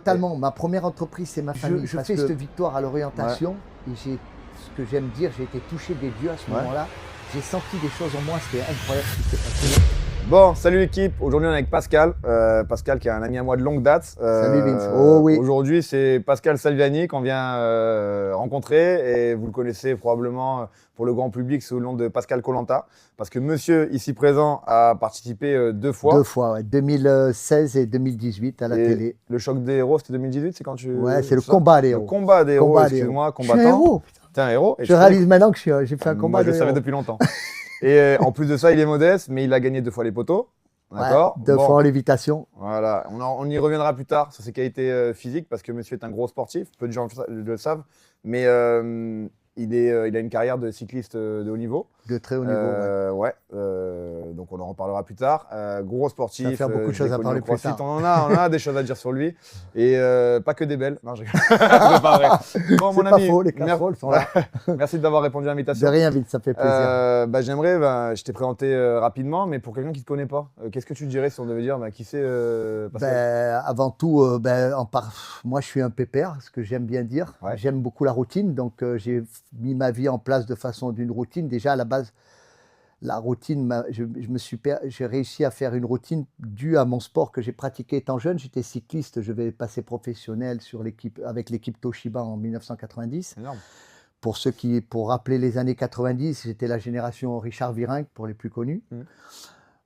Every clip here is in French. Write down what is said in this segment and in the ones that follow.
Totalement. Ma première entreprise, c'est ma famille. Je parce fais que- cette victoire à l'orientation. Et ce que j'aime dire, j'ai été touché des dieux à ce moment-là. J'ai senti des choses en moi, c'était incroyable ce qui s'est passé. Bon, salut l'équipe. Aujourd'hui, on est avec Pascal. Pascal qui est un ami à moi de longue date. Salut Vince. Oh oui. Aujourd'hui, c'est Pascal Salviani qu'on vient rencontrer et vous le connaissez probablement pour le grand public sous le nom de Pascal Koh-Lanta. Parce que monsieur ici présent a participé 2 fois. 2 fois, ouais. 2016 et 2018 à la télé. Le choc des héros, c'était 2018, c'est quand tu... Ouais, c'est le combat des héros. Le combat des héros, excuse-moi, combattant. Je suis un héros, putain. T'es un héros. Je réalise maintenant que j'ai fait un combat Moi, je de le savais héros. depuis longtemps. Et en plus de ça, il est modeste, mais il a gagné 2 fois les poteaux. D'accord. Ouais, 2 fois en lévitation. Voilà, on y reviendra plus tard sur ses qualités physiques parce que monsieur est un gros sportif, peu de gens le savent, mais il a une carrière de cycliste de haut niveau. De très haut niveau, donc on en reparlera plus tard. Gros sportif. Ça va faire beaucoup de choses à parler plus tard. On a des choses à dire sur lui et pas que des belles. Non, je rigole. C'est pas vrai. Bon, mon C'est pas ami, faux, les casseroles sont là. merci d'avoir répondu à l'invitation. De rien, vite, ça fait plaisir. Je t'ai présenté rapidement, mais pour quelqu'un qui ne te connaît pas, qu'est-ce que tu dirais si on devait dire qui c'est Pascal? Avant tout, moi je suis un pépère, ce que j'aime bien dire. Ouais. J'aime beaucoup la routine, donc j'ai mis ma vie en place de façon d'une routine. Déjà à la base, la routine, j'ai réussi à faire une routine due à mon sport que j'ai pratiqué étant jeune. J'étais cycliste, je vais passer professionnel avec l'équipe Toshiba en 1990. Énorme. Pour rappeler les années 90, j'étais la génération Richard Virenque pour les plus connus.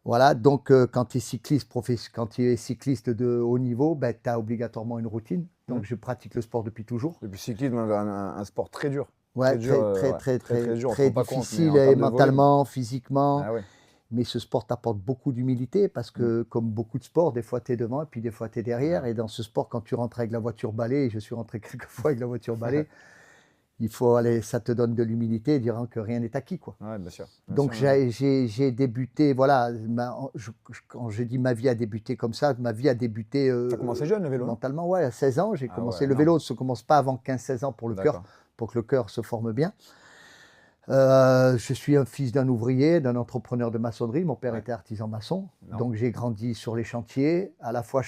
Voilà, donc quand tu es cycliste de haut niveau, tu as obligatoirement une routine. Donc je pratique le sport depuis toujours. Depuis cyclisme, un sport très dur. Ouais, très difficile et mentalement, physiquement. Ah ouais. Mais ce sport t'apporte beaucoup d'humilité parce que, comme beaucoup de sports, des fois tu es devant et puis des fois tu es derrière. Et dans ce sport, quand tu rentres avec la voiture balai, et je suis rentré quelques fois avec la voiture balai, ça te donne de l'humilité, dirant que rien n'est acquis, quoi. Ouais, bien sûr. Donc j'ai débuté, voilà, quand je dis ma vie a débuté comme ça, ma vie a débuté. Tu as commencé jeune le vélo? Mentalement, ouais, à 16 ans, j'ai commencé. Ouais, le vélo ne se commence pas avant 15-16 ans pour le cœur, pour que le cœur se forme bien. Je suis un fils d'un ouvrier, d'un entrepreneur de maçonnerie. Mon père était artisan maçon. Donc j'ai grandi sur les chantiers, à la fois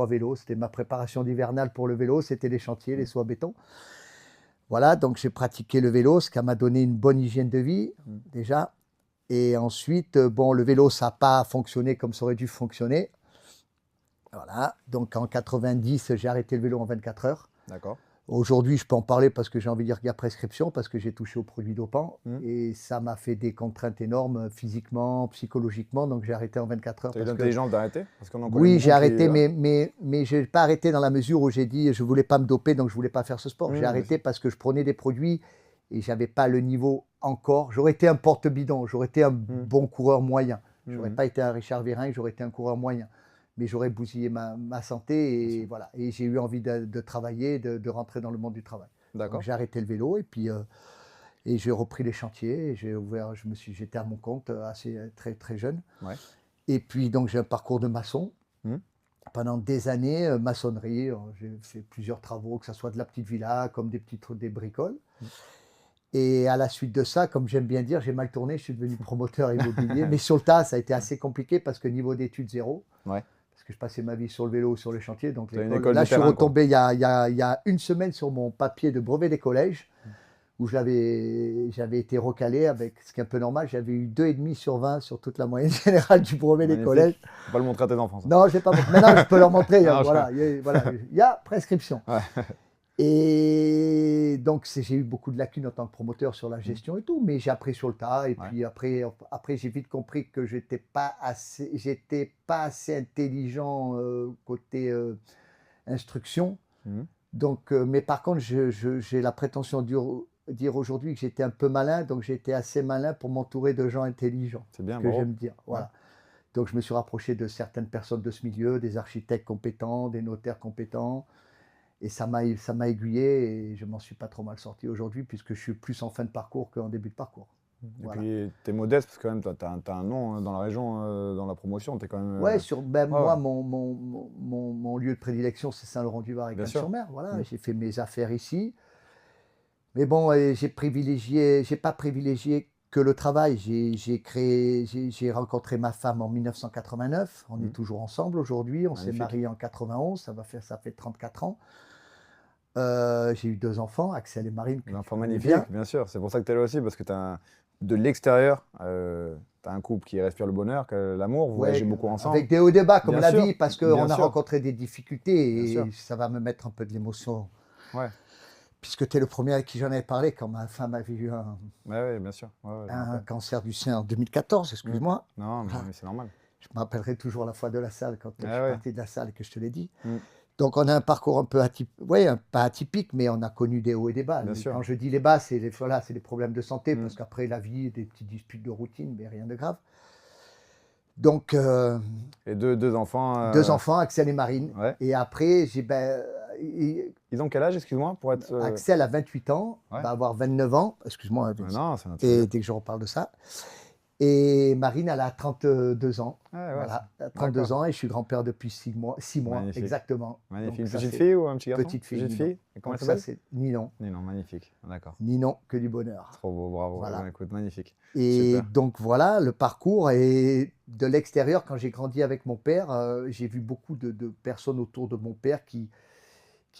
vélo. C'était ma préparation d'hivernale pour le vélo, c'était les chantiers, les soies béton. Voilà, donc j'ai pratiqué le vélo, ce qui m'a donné une bonne hygiène de vie, déjà. Et ensuite, le vélo, ça n'a pas fonctionné comme ça aurait dû fonctionner. Voilà, donc en 90, j'ai arrêté le vélo en 24 heures. D'accord. Aujourd'hui, je peux en parler parce que j'ai envie de dire qu'il y a prescription, parce que j'ai touché aux produits dopants. Et ça m'a fait des contraintes énormes, physiquement, psychologiquement. Donc j'ai arrêté en 24 heures. Tu as eu l'intelligence d'arrêter? Oui, j'ai arrêté, mais je n'ai pas arrêté dans la mesure où j'ai dit je ne voulais pas me doper, donc je ne voulais pas faire ce sport. J'ai arrêté parce que je prenais des produits et je n'avais pas le niveau encore. J'aurais été un porte-bidon, j'aurais été un bon coureur moyen. Je n'aurais pas été un Richard Virenque, j'aurais été un coureur moyen. Mais j'aurais bousillé ma santé et voilà. Et j'ai eu envie de travailler, de rentrer dans le monde du travail. Donc j'ai arrêté le vélo et puis j'ai repris les chantiers. J'étais à mon compte très très jeune. Ouais. Et puis donc j'ai un parcours de maçon. Pendant des années, maçonnerie. J'ai fait plusieurs travaux, que ce soit de la petite villa, comme des bricoles. Et à la suite de ça, comme j'aime bien dire, j'ai mal tourné. Je suis devenu promoteur immobilier. Mais sur le tas, ça a été assez compliqué parce que niveau d'études, zéro. Ouais. Je passais ma vie sur le vélo ou sur les chantiers. Donc là, je suis retombé il y a une semaine sur mon papier de brevet des collèges où j'avais été recalé avec, ce qui est un peu normal, j'avais eu 2,5 sur 20 sur toute la moyenne générale du brevet des collèges. Tu ne peux pas le montrer à tes enfants. Ça. Non, je ne vais pas montrer. Maintenant, je peux leur montrer. Il y a prescription. Ouais. Et donc, j'ai eu beaucoup de lacunes en tant que promoteur sur la gestion et tout, mais j'ai appris sur le tas. Et puis après j'ai vite compris que j'étais pas assez intelligent côté instruction. Donc, mais par contre, j'ai la prétention de dire aujourd'hui que j'étais un peu malin, donc j'ai été assez malin pour m'entourer de gens intelligents. C'est bien, que j'aime dire. Voilà. Ouais. Donc, je me suis rapproché de certaines personnes de ce milieu, des architectes compétents, des notaires compétents. Et ça m'a aiguillé et je m'en suis pas trop mal sorti aujourd'hui puisque je suis plus en fin de parcours qu'en début de parcours. Et voilà. Puis tu es modeste parce que quand même tu as un nom dans la région, dans la promotion. Es quand même, moi, mon lieu de prédilection, c'est Saint-Laurent-du-Var et Cannes-sur-Mer. Voilà, j'ai fait mes affaires ici. Mais bon, j'ai pas privilégié que le travail. J'ai rencontré ma femme en 1989. On est toujours ensemble aujourd'hui. On s'est Magnifique. mariés en 91. Ça fait 34 ans. J'ai eu 2 enfants, Axel et Marine. Un enfant Tu connais magnifique, bien sûr. C'est pour ça que tu es là aussi, parce que de l'extérieur, tu as un couple qui respire le bonheur, l'amour, vous voyagez beaucoup ensemble. Avec des hauts et des bas, comme Bien la sûr, vie, parce bien qu'on a sûr. rencontré des difficultés Bien et ça va me mettre un peu de l'émotion. Ouais. Puisque tu es le premier à qui j'en avais parlé quand ma femme avait eu Ouais, bien sûr. Ouais, je me un rappelle. cancer du sein en 2014, excuse-moi. Non, mais c'est normal. Je me rappellerai toujours la fois de la salle quand je suis ouais. parti de la salle et que je te l'ai dit. Mm. Donc on a un parcours un peu atypique, pas atypique, mais on a connu des hauts et des bas. Bien sûr. Quand je dis les bas, c'est des problèmes de santé, Mm. parce qu'après la vie, des petites disputes de routine, mais rien de grave. Donc Et deux enfants. 2 enfants, Axel et Marine. Ouais. Et après, Ils ont quel âge, excuse-moi, pour être. Axel a 28 ans, Ouais. va avoir 29 ans, excuse-moi, Non, c'est notre. et dès que je reparle de ça. Et Marine, elle a 32 ans. Ouais, Voilà, 32 d'accord. ans, et je suis grand-père depuis 6 mois, Magnifique. exactement. Magnifique. Donc Une ça, petite c'est- fille ou un petit garçon? Petite fille, Petite Ninon. fille. Et comment elle Ça, s'appelle? c'est Ninon. Non, magnifique. D'accord. Ninon, que du bonheur. Trop beau, bravo. Voilà. Ouais, écoute, magnifique. Et Super. donc voilà, le parcours. Et de l'extérieur, quand j'ai grandi avec mon père, j'ai vu beaucoup de personnes autour de mon père qui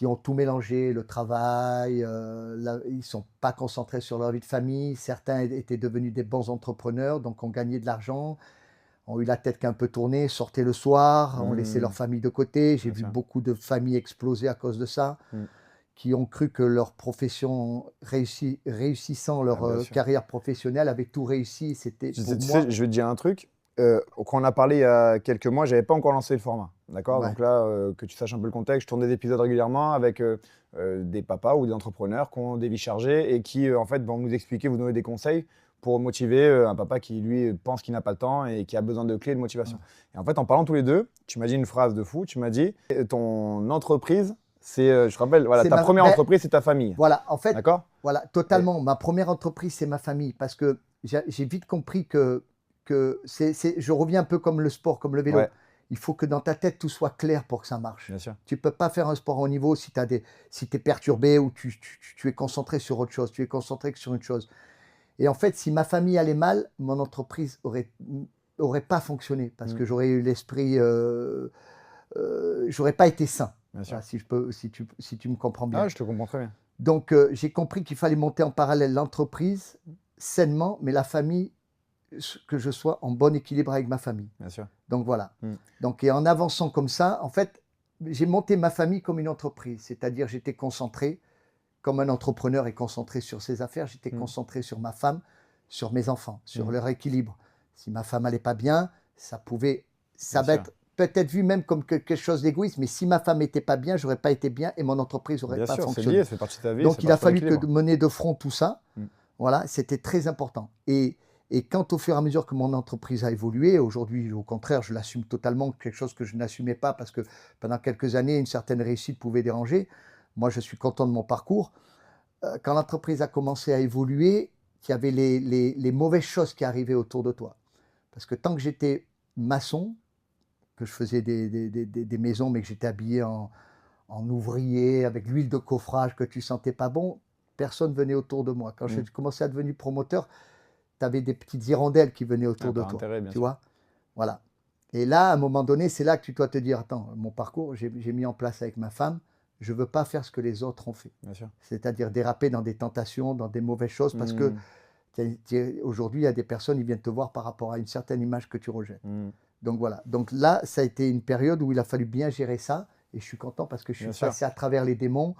ont tout mélangé, le travail, ils ne sont pas concentrés sur leur vie de famille. Certains étaient devenus des bons entrepreneurs, donc ont gagné de l'argent, ont eu la tête qu'un peu tournée, sortaient le soir, ont laissé leur famille de côté. J'ai Bien vu sûr. beaucoup de familles exploser à cause de ça, qui ont cru que leur profession, réussissant leur bien sûr. carrière professionnelle, avait tout réussi. C'était Tu pour sais, moi... je vais te dire un truc. Quand on a parlé il y a quelques mois, j'avais pas encore lancé le format. D'accord. Ouais. Donc là, que tu saches un peu le contexte, je tourne des épisodes régulièrement avec des papas ou des entrepreneurs qui ont des vies chargées et qui, en fait, vont nous expliquer, vous donner des conseils pour motiver un papa qui, lui, pense qu'il n'a pas le temps et qui a besoin de clés de motivation. Et en fait, en parlant tous les deux, tu m'as dit une phrase de fou. Tu m'as dit ton entreprise, c'est, je te rappelle, voilà, ta première entreprise, c'est ta famille. Voilà, en fait, d'accord. Voilà, totalement. Ma première entreprise, c'est ma famille, parce que j'ai vite compris que je reviens un peu comme le sport, comme le vélo. Ouais. Il faut que dans ta tête, tout soit clair pour que ça marche. Bien sûr. Tu ne peux pas faire un sport au niveau si tu es perturbé ou tu es concentré sur autre chose, tu es concentré que sur une chose. Et en fait, si ma famille allait mal, mon entreprise aurait pas fonctionné, parce que j'aurais eu l'esprit... j'aurais pas été sain. Bien sûr. Voilà, si tu me comprends bien. Ah, je te comprends très bien. Donc, j'ai compris qu'il fallait monter en parallèle l'entreprise sainement, mais la famille, que je sois en bon équilibre avec ma famille. Bien sûr. Donc, voilà. Donc, et en avançant comme ça, en fait, j'ai monté ma famille comme une entreprise. C'est-à-dire, j'étais concentré, comme un entrepreneur est concentré sur ses affaires, j'étais concentré sur ma femme, sur mes enfants, sur leur équilibre. Si ma femme n'allait pas bien, ça va être peut-être vu même comme quelque chose d'égoïste, mais si ma femme n'était pas bien, j'aurais pas été bien et mon entreprise n'aurait pas fonctionné. C'est lié, ça fait partie de ta vie. Donc, il a fallu que mener de front tout ça. Voilà, c'était très important. Et quand au fur et à mesure que mon entreprise a évolué, aujourd'hui, au contraire, je l'assume totalement, quelque chose que je n'assumais pas parce que pendant quelques années, une certaine réussite pouvait déranger. Moi, je suis content de mon parcours. Quand l'entreprise a commencé à évoluer, il y avait les mauvaises choses qui arrivaient autour de toi. Parce que tant que j'étais maçon, que je faisais des maisons, mais que j'étais habillé en ouvrier, avec l'huile de coffrage, que tu sentais pas bon, personne venait autour de moi. Quand j'ai commencé à devenir promoteur, tu avais des petites hirondelles qui venaient autour de toi. Tu vois, voilà. Et là, à un moment donné, c'est là que tu dois te dire, attends, mon parcours, j'ai mis en place avec ma femme, je ne veux pas faire ce que les autres ont fait. C'est-à-dire déraper dans des tentations, dans des mauvaises choses, parce que aujourd'hui, il y a des personnes, ils viennent te voir par rapport à une certaine image que tu rejettes. Donc voilà. Donc là, ça a été une période où il a fallu bien gérer ça. Et je suis content parce que je suis passé à travers les démons.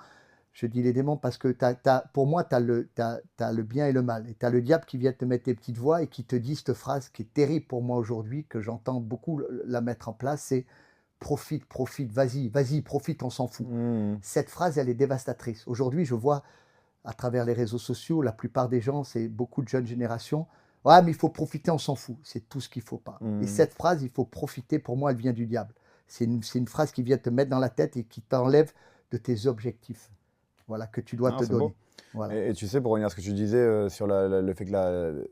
Je dis les démons parce que pour moi, tu as le bien et le mal. Et tu as le diable qui vient te mettre tes petites voix et qui te dit cette phrase qui est terrible pour moi aujourd'hui, que j'entends beaucoup la mettre en place, c'est profite, vas-y, profite, on s'en fout. Cette phrase, elle est dévastatrice. Aujourd'hui, je vois à travers les réseaux sociaux, la plupart des gens, c'est beaucoup de jeunes générations. Ouais, mais il faut profiter, on s'en fout. C'est tout ce qu'il ne faut pas. Et cette phrase, il faut profiter, pour moi, elle vient du diable. C'est une phrase qui vient te mettre dans la tête et qui t'enlève de tes objectifs. Voilà, que tu dois te donner. Voilà. Et tu sais, pour revenir à ce que tu disais sur le fait que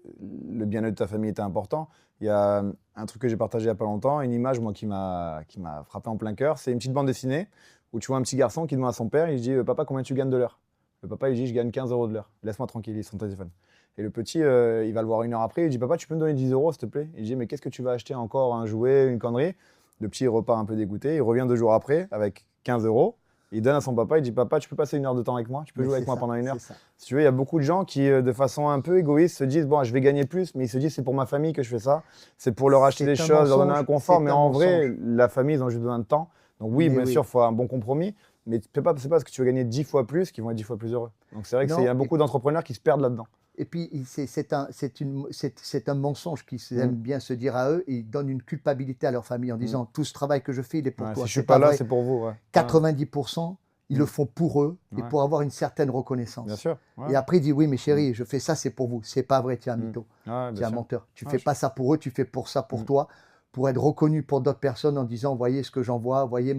le bien-être de ta famille était important, il y a un truc que j'ai partagé il n'y a pas longtemps, une image moi, qui m'a frappé en plein cœur. C'est une petite bande dessinée où tu vois un petit garçon qui demande à son père, il dit « Papa, combien tu gagnes de l'heure ?» Le papa, il dit, je gagne 15 € de l'heure. Laisse-moi tranquille, il est sur son téléphone. Et le petit, il va le voir 1 heure après. Il dit, papa, tu peux me donner 10 € s'il te plaît? Il dit, mais qu'est-ce que tu vas acheter encore? Un jouet, une connerie? Le petit, il repart un peu dégoûté. Il revient 2 jours après avec 15 €. Il donne à son papa. Il dit, papa, tu peux passer 1 heure de temps avec moi? Tu peux jouer avec moi pendant 1 heure? Si tu veux, il y a beaucoup de gens qui, de façon un peu égoïste, se disent, bon, je vais gagner plus. Mais ils se disent, c'est pour ma famille que je fais ça. C'est pour leur acheter des choses, leur donner un confort. Mais en vrai, la famille, ils ont juste besoin de temps. Donc oui, bien sûr, il faut un bon compromis. Mais c'est pas parce que tu vas gagner 10 fois plus qu'ils vont être 10 fois plus heureux. Donc c'est vrai qu'il y a beaucoup d'entrepreneurs qui se perdent là-dedans. Et puis, c'est un mensonge qu'ils aiment bien se dire à eux. Et ils donnent une culpabilité à leur famille en disant tout ce travail que je fais, il est pour toi. Si je ne suis pas là, c'est pour vous. 90%, ils le font pour eux et pour avoir une certaine reconnaissance. Bien sûr. Et après, il dit oui, mais chérie, je fais ça, c'est pour vous. C'est pas vrai, tu es un mytho. Tu es un menteur. Tu fais pas ça pour eux, tu fais pour ça pour toi, pour être reconnu pour d'autres personnes en disant voyez ce que j'envoie, voyez,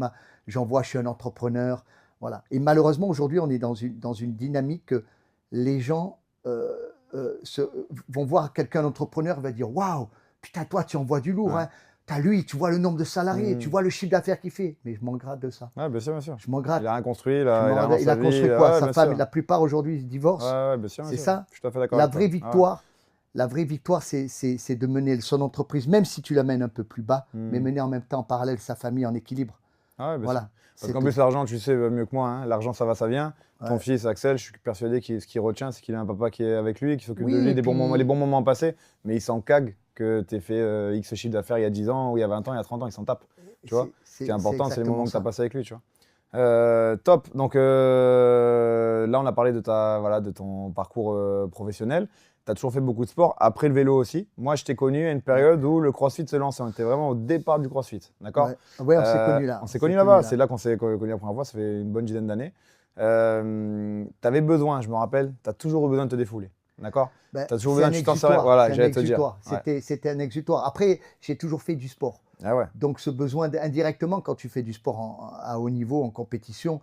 j'envoie, je suis un entrepreneur. Voilà. Et malheureusement, aujourd'hui, on est dans une dynamique que les gens vont voir quelqu'un d'entrepreneur, va dire waouh, putain, toi, tu envoies du lourd. Hein. T'as lui, tu vois le nombre de salariés, tu vois le chiffre d'affaires qu'il fait. Mais je m'en gratte de ça. Bien sûr, bien sûr. Je m'en gratte. Il a rien construit. Il a construit quoi? Sa femme, la plupart aujourd'hui, se divorcent. C'est ça. Je suis tout à fait d'accord. La vraie victoire, la vraie victoire, c'est de mener son entreprise, même si tu la mènes un peu plus bas, mais mener en même temps en parallèle sa famille en équilibre. Voilà. Parce qu'en plus, l'argent, tu sais mieux que moi, hein, l'argent, ça va, ça vient. Ton fils, Axel, je suis persuadé que ce qu'il retient, c'est qu'il a un papa qui est avec lui, qui s'occupe de lui, les bons moments passés, mais il s'en cague que tu aies fait X chiffre d'affaires il y a 10 ans, ou il y a 20 ans, il y a 30 ans, il s'en tape. Tu vois, c'est important, c'est les moments que tu as passés avec lui. Tu vois. Top. Donc là, on a parlé de ton parcours professionnel. Tu as toujours fait beaucoup de sport, après le vélo aussi. Moi, je t'ai connu à une période où le crossfit se lançait. On était vraiment au départ du crossfit. D'accord ? Oui, on s'est connus là. On s'est connus là-bas. C'est là qu'on s'est connus la première fois. Ça fait une bonne dizaine d'années. Tu avais besoin, je me rappelle, tu as toujours eu besoin de te défouler. D'accord ? Tu as toujours besoin de tu t'en servais. Voilà, j'allais te dire. C'était un exutoire. Après, j'ai toujours fait du sport. Donc, ce besoin, indirectement, quand tu fais du sport à haut niveau, en compétition,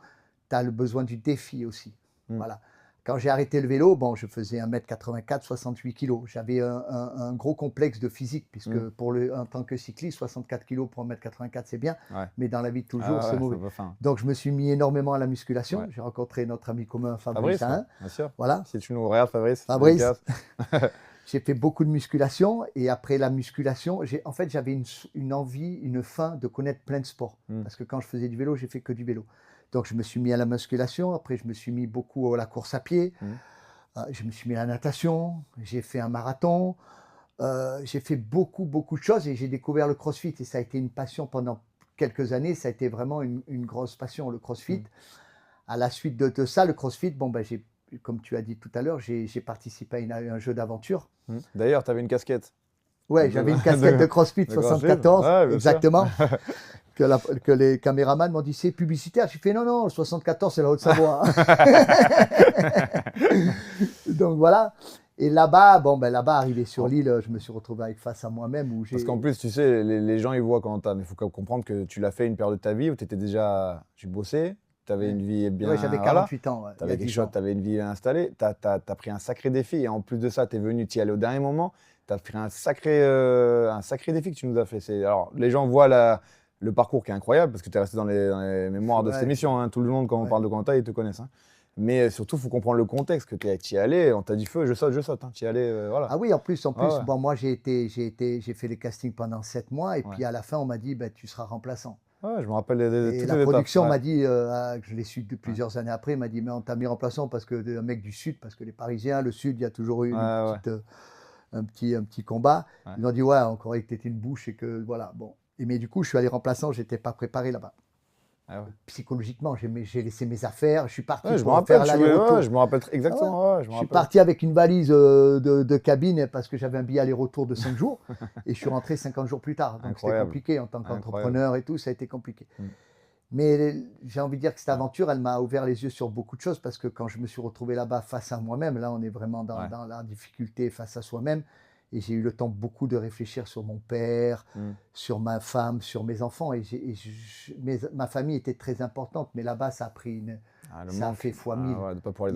tu as le besoin du défi aussi. Voilà. Quand j'ai arrêté le vélo, bon, je faisais 1m84, 68 kg. J'avais un gros complexe de physique, puisque en tant que cycliste, 64 kg pour 1m84, c'est bien. Mais dans la vie de tous les jours, c'est mauvais. Donc, je me suis mis énormément à la musculation. J'ai rencontré notre ami commun, Fabrice. Bien sûr. Voilà. Si tu nous regardes, Fabrice. J'ai fait beaucoup de musculation. Et après la musculation, en fait, j'avais une envie, une faim de connaître plein de sports. Parce que quand je faisais du vélo, j'ai fait que du vélo. Donc, je me suis mis à la musculation. Après, je me suis mis beaucoup à la course à pied. Je me suis mis à la natation. J'ai fait un marathon. J'ai fait beaucoup de choses et j'ai découvert le crossfit. Et ça a été une passion pendant quelques années. Ça a été vraiment une grosse passion, le crossfit. À la suite de ça, le crossfit, comme tu as dit tout à l'heure, j'ai participé à un jeu d'aventure. D'ailleurs, tu avais une casquette. Ouais, j'avais une casquette de CrossFit 74, exactement. Que les caméramans m'ont dit c'est publicitaire. J'ai fait non, le 74 c'est la Haute-Savoie. Donc voilà. Et là-bas, arrivé sur l'île, je me suis retrouvé face à moi-même. Parce qu'en plus, tu sais, les gens ils voient quand mais il faut comprendre que tu l'as fait une période de ta vie où tu bossais. Tu avais une vie bien. Oui, j'avais 48 ans. Tu avais une vie installée. Tu as pris un sacré défi. Et en plus de ça, tu es venu t'y aller au dernier moment. Tu as pris un sacré défi que tu nous as fait. Alors, les gens voient le parcours qui est incroyable parce que tu es resté dans les mémoires de cette émission. Hein. Tout le monde, quand on parle de Koh-Lanta, ils te connaissent. Hein. Mais surtout, il faut comprendre le contexte, que tu y allais. On t'a dit feu, je saute. Hein. Tu y allais, voilà. Ah oui, en plus, bon, moi, j'ai fait les castings pendant 7 mois. Et puis, à la fin, on m'a dit, tu seras remplaçant. Ouais, je me rappelle et la production m'a dit, je l'ai su plusieurs années après, m'a dit mais on t'a mis remplaçant parce que un mec du Sud, parce que les Parisiens, le Sud, il y a toujours eu un petit combat. Ils m'ont dit on croyait que tu étais une bouche et que voilà. Bon. Mais du coup, je suis allé remplaçant, j'étais pas préparé là-bas. Psychologiquement, j'ai laissé mes affaires, je suis parti pour faire l'aller-retour. Je me rappelle exactement. Je suis parti avec une valise de cabine parce que j'avais un billet aller-retour de 5 jours et je suis rentré 50 jours plus tard. Donc c'était compliqué en tant qu'entrepreneur et tout, ça a été compliqué. Mais j'ai envie de dire que cette aventure, elle m'a ouvert les yeux sur beaucoup de choses parce que quand je me suis retrouvé là-bas face à moi-même, là on est vraiment dans la difficulté face à soi-même. Et j'ai eu le temps beaucoup de réfléchir sur mon père, sur ma femme, sur mes enfants. Ma famille était très importante, mais là-bas, ça a pris ça a fait fois 1000.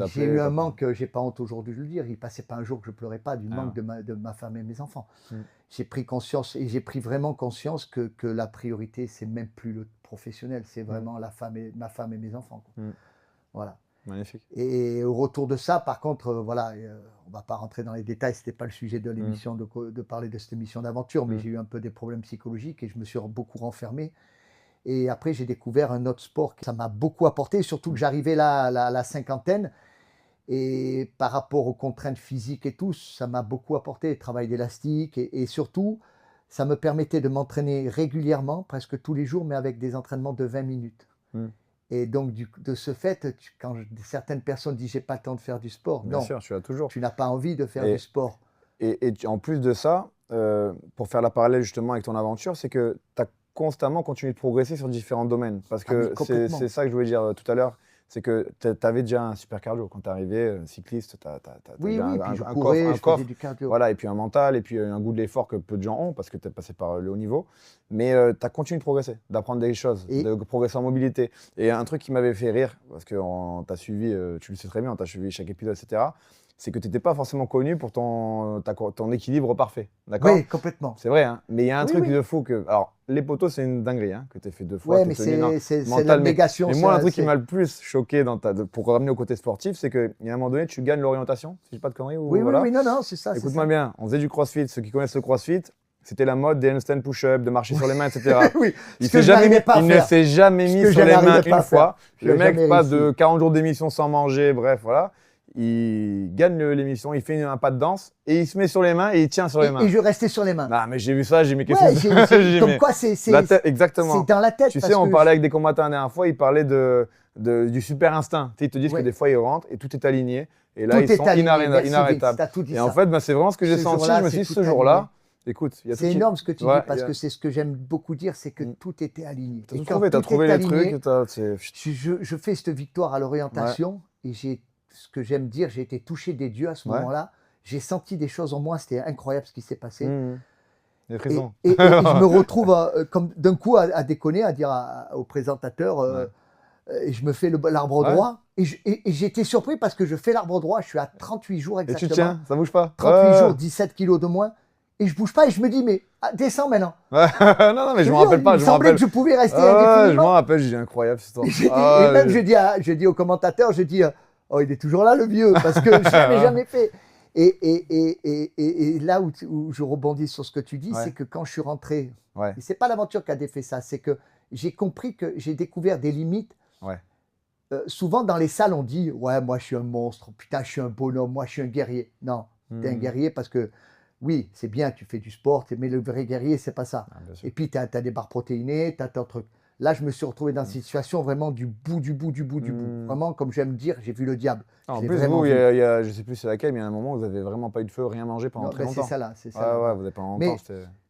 J'ai eu un manque, j'ai pas honte aujourd'hui de le dire. Il passait pas un jour que je pleurais pas du manque de ma femme et mes enfants. J'ai pris conscience et j'ai pris vraiment conscience que la priorité, c'est même plus le professionnel, c'est vraiment ma femme et mes enfants. Voilà. Magnifique. Et au retour de ça, par contre, voilà, on ne va pas rentrer dans les détails, ce n'était pas le sujet de l'émission, de parler de cette émission d'aventure, mais j'ai eu un peu des problèmes psychologiques et je me suis beaucoup renfermé. Et après, j'ai découvert un autre sport qui ça m'a beaucoup apporté, surtout que j'arrivais là à la cinquantaine. Et par rapport aux contraintes physiques et tout, ça m'a beaucoup apporté, le travail d'élastique. Et surtout, ça me permettait de m'entraîner régulièrement, presque tous les jours, mais avec des entraînements de 20 minutes. Et donc, de ce fait, quand certaines personnes disent « j'ai pas le temps de faire du sport », Bien non, sûr, tu l'as toujours. tu n'as pas envie de faire du sport. Et en plus de ça, pour faire la parallèle justement avec ton aventure, c'est que tu as constamment continué de progresser sur différents domaines. Parce que c'est ça que je voulais dire tout à l'heure, c'est que tu avais déjà un super cardio. Quand tu es arrivé, cycliste, tu as Oui, un puis je courais, je faisais du cardio. Voilà, et puis un mental, et puis un goût de l'effort que peu de gens ont, parce que tu es passé par le haut niveau. Mais tu as continué de progresser, d'apprendre des choses, de progresser en mobilité. Et un truc qui m'avait fait rire, parce que tu as suivi, tu le sais très bien, tu as suivi chaque épisode, etc., c'est que tu n'étais pas forcément connu pour ton équilibre parfait. D'accord ? Oui, complètement. C'est vrai, hein, mais il y a un truc de fou que. Alors, les poteaux, c'est une dinguerie hein, que tu as fait 2 fois. Oui, mais c'est l'abnégation. Mais moi, un truc qui m'a le plus choqué pour ramener au côté sportif, c'est qu'à un moment donné, tu gagnes l'orientation, si je dis pas de conneries. Oui, non, c'est ça. Écoute-moi bien, on faisait du crossfit. Ceux qui connaissent le crossfit, c'était la mode des handstand push-up, de marcher sur les mains, etc. Oui, il ne s'est jamais mis sur les mains une fois. Le mec passe de 40 jours d'émission sans manger, bref, voilà. Il gagne l'émission, il fait un pas de danse et il se met sur les mains et il tient sur les mains. Et je restais sur les mains. Non, mais j'ai vu ça, j'ai mis quelque chose. Comme quoi, c'est exactement. dans la tête. Tu sais, on parlait avec des combattants la dernière fois, ils parlaient du super instinct. Tu sais, ils te disent que des fois, ils rentrent et tout est aligné. Et là, ils sont inarrêtables. Et en fait, c'est vraiment ce que j'ai senti. Je me suis dit, ce jour-là, écoute, il y a tout. C'est énorme ce que tu dis parce que c'est ce que j'aime beaucoup dire, c'est que tout était aligné. Tu as trouvé les trucs. Je fais cette victoire à l'orientation et ce que j'aime dire, j'ai été touché des dieux à ce moment-là. J'ai senti des choses en moi, c'était incroyable ce qui s'est passé. Et je me retrouve comme d'un coup à déconner, à dire au présentateur, et je me fais l'arbre droit. Et j'ai été surpris parce que je fais l'arbre droit, je suis à 38 jours exactement. Et tu tiens, ça bouge pas. 38 jours, 17 kilos de moins. Et je bouge pas et je me dis, mais descends maintenant. non, mais je me rappelle pas. Il me semblait que je pouvais rester indéfiniment. Je m'en rappelle, j'ai incroyable cette histoire. Et même je dis au commentateur, je dis, oh, il est toujours là le vieux, parce que je l'avais jamais fait. Et là où je rebondis sur ce que tu dis, c'est que quand je suis rentré, et c'est pas l'aventure qui a défait ça, c'est que j'ai compris que j'ai découvert des limites. Souvent dans les salles, on dit, ouais, moi je suis un monstre, putain, je suis un bonhomme, moi je suis un guerrier. Non, tu es un guerrier parce que, oui, c'est bien, tu fais du sport, mais le vrai guerrier, c'est pas ça. Et puis tu as des barres protéinées, tu as ton truc. Là, je me suis retrouvé dans une situation vraiment du bout. Vraiment, comme j'aime dire, j'ai vu le diable. En plus, vous, je sais plus c'est laquelle, mais il y a un moment où vous n'avez vraiment pas eu de feu, rien mangé pendant très longtemps. C'est ça là. Ouais, vous n'avez pas longtemps. Mais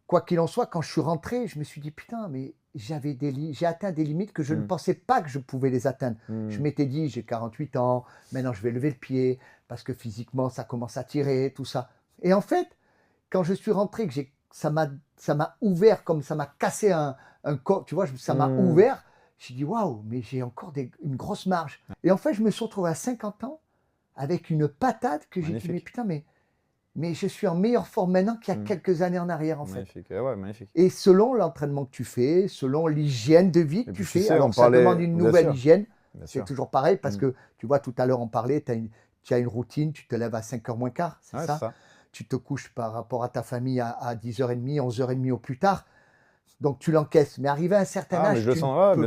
quoi qu'il en soit, quand je suis rentré, je me suis dit, putain, mais j'ai atteint des limites que je ne pensais pas que je pouvais les atteindre. Je m'étais dit, j'ai 48 ans, maintenant je vais lever le pied, parce que physiquement, ça commence à tirer, tout ça. Et en fait, quand je suis rentré, que ça m'a ouvert, comme ça m'a cassé un corps, tu vois, ça m'a ouvert. J'ai dit, waouh, mais j'ai encore une grosse marge. Et en fait, je me suis retrouvé à 50 ans avec une patate que j'ai dit, mais putain, mais je suis en meilleure forme maintenant qu'il y a quelques années en arrière, en fait. Magnifique. Et selon l'entraînement que tu fais, selon l'hygiène de vie que tu fais, alors ça demande une nouvelle hygiène. C'est toujours pareil, parce que, tu vois, tout à l'heure, on parlait, tu as une routine, tu te lèves à 5h moins quart, c'est ça. Tu te couches par rapport à ta famille à 10h30, 11h30 au plus tard. Donc tu l'encaisses. Mais arrivé à un certain âge, mais je le sens,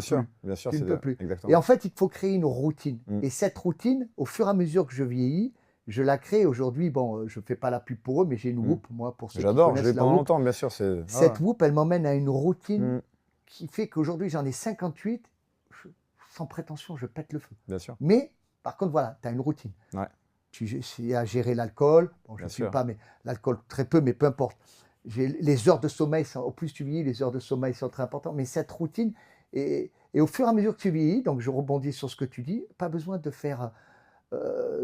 bien sûr, tu ne peux plus. Exactement. Et en fait, il faut créer une routine. Et cette routine, au fur et à mesure que je vieillis, je la crée. Aujourd'hui, bon, je ne fais pas la pub pour eux, mais j'ai une Whoop, moi, pour ceux qui connaissent la Whoop. J'adore, je l'ai pendant longtemps, bien sûr. Cette Whoop, elle m'emmène à une routine qui fait qu'aujourd'hui, j'en ai 58. Sans prétention, je pète le feu. Bien sûr. Mais, par contre, voilà, tu as une routine. Ouais. Tu sais à gérer l'alcool. Bon, je ne suis pas, mais l'alcool très peu, mais peu importe. Les heures de sommeil, au plus tu vieillis, les heures de sommeil sont très importantes. Mais cette routine, et au fur et à mesure que tu vieillis, donc je rebondis sur ce que tu dis, pas besoin de faire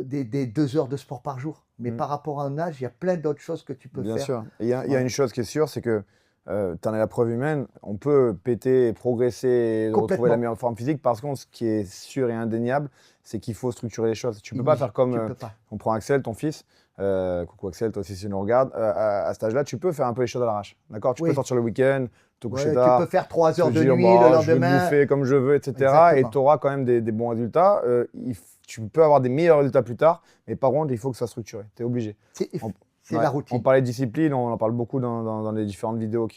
des 2 heures de sport par jour. Mais par rapport à un âge, il y a plein d'autres choses que tu peux faire. Bien sûr. Il y a une chose qui est sûre, c'est que tu en as la preuve humaine, on peut péter, progresser et retrouver Complètement. la meilleure forme physique. Par contre, ce qui est sûr et indéniable, c'est qu'il faut structurer les choses. Tu peux pas Oui, faire comme tu peux pas. on prend Axel, ton fils. Coucou Axel, toi aussi si tu nous regardes. À cet âge-là, tu peux faire un peu les choses à l'arrache. D'accord? Tu peux Oui. sortir le week-end, te coucher Ouais, tu tard, peux faire 3 heures te de dire nuit bah, le je vais lendemain. bouffer comme je veux, etc. Exactement. Et tu auras quand même des bons résultats. Tu peux avoir des meilleurs résultats plus tard, mais par contre, il faut que ça soit structuré. Tu es obligé. C'est On- c'est Ouais, la on routine. parlait de discipline, on en parle beaucoup dans les différentes vidéos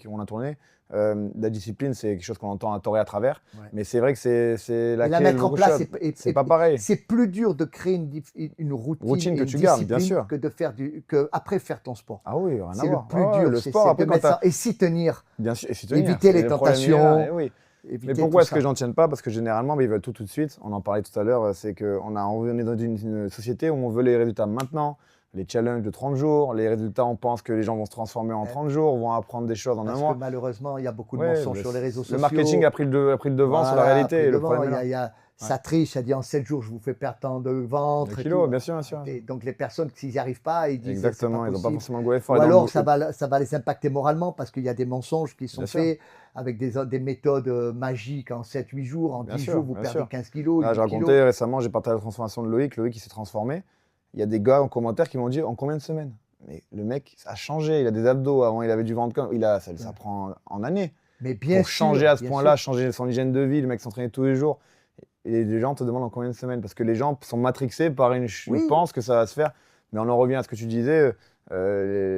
qu'on a tournées. La discipline, c'est quelque chose qu'on entend à tort et à travers, Ouais. mais c'est vrai que c'est la Et la clé de mettre en beaucoup de place, choses. C'est pas pareil. c'est plus dur de créer une routine, Routine et que une tu gardes, bien discipline sûr. que de faire que après faire ton sport. Ah oui, rien à C'est le voir. plus Ah ouais, dur, le c'est sport, après, de quand mettre ça et s'y tenir, bien sûr, et s'y tenir, éviter les le problème, il est là, tentations, eh oui. éviter Mais pourquoi tout est-ce que ça. j'en tienne pas? Parce que généralement, ils veulent tout de suite. On en parlait tout à l'heure, c'est qu'on est dans une société où on veut les résultats maintenant, les challenges de 30 jours, les résultats, on pense que les gens vont se transformer en Ouais. 30 jours, vont apprendre des choses en un Parce que mois. malheureusement, il y a beaucoup de Ouais, mensonges sur les réseaux sociaux. le marketing a pris le devant sur la Voilà, réalité. après Et le devant, problème est là. ça triche, ça dit en 7 jours, je vous fais perdre tant de ventre Des et kilos, tout. bien sûr, bien sûr. Et donc les personnes, s'ils n'y arrivent pas, ils disent Exactement, c'est ils pas n'ont pas possible. forcément le goût effort. Ou Et dans alors le- ça va les impacter moralement parce qu'il y a des mensonges qui sont Bien sûr. faits avec des méthodes magiques en 7-8 jours, en Bien 10 sûr, jours, vous bien perdez sûr. 15 kilos, Là, 8 j'ai raconté kilos. récemment, j'ai partagé la transformation de Loïc. Loïc, il s'est transformé. Il y a des gars en commentaire qui m'ont dit en combien de semaines? Mais le mec a changé, il a des abdos. Avant, il avait du ventre. Ça prend en années. Mais bien Pour changer à ce bien point-là, sûr. changer son hygiène de vie, le mec s'entraînait tous les jours. Et les gens te demandent en combien de semaines. Parce que les gens sont matrixés par ils Oui. pensent que ça va se faire. Mais on en revient à ce que tu disais,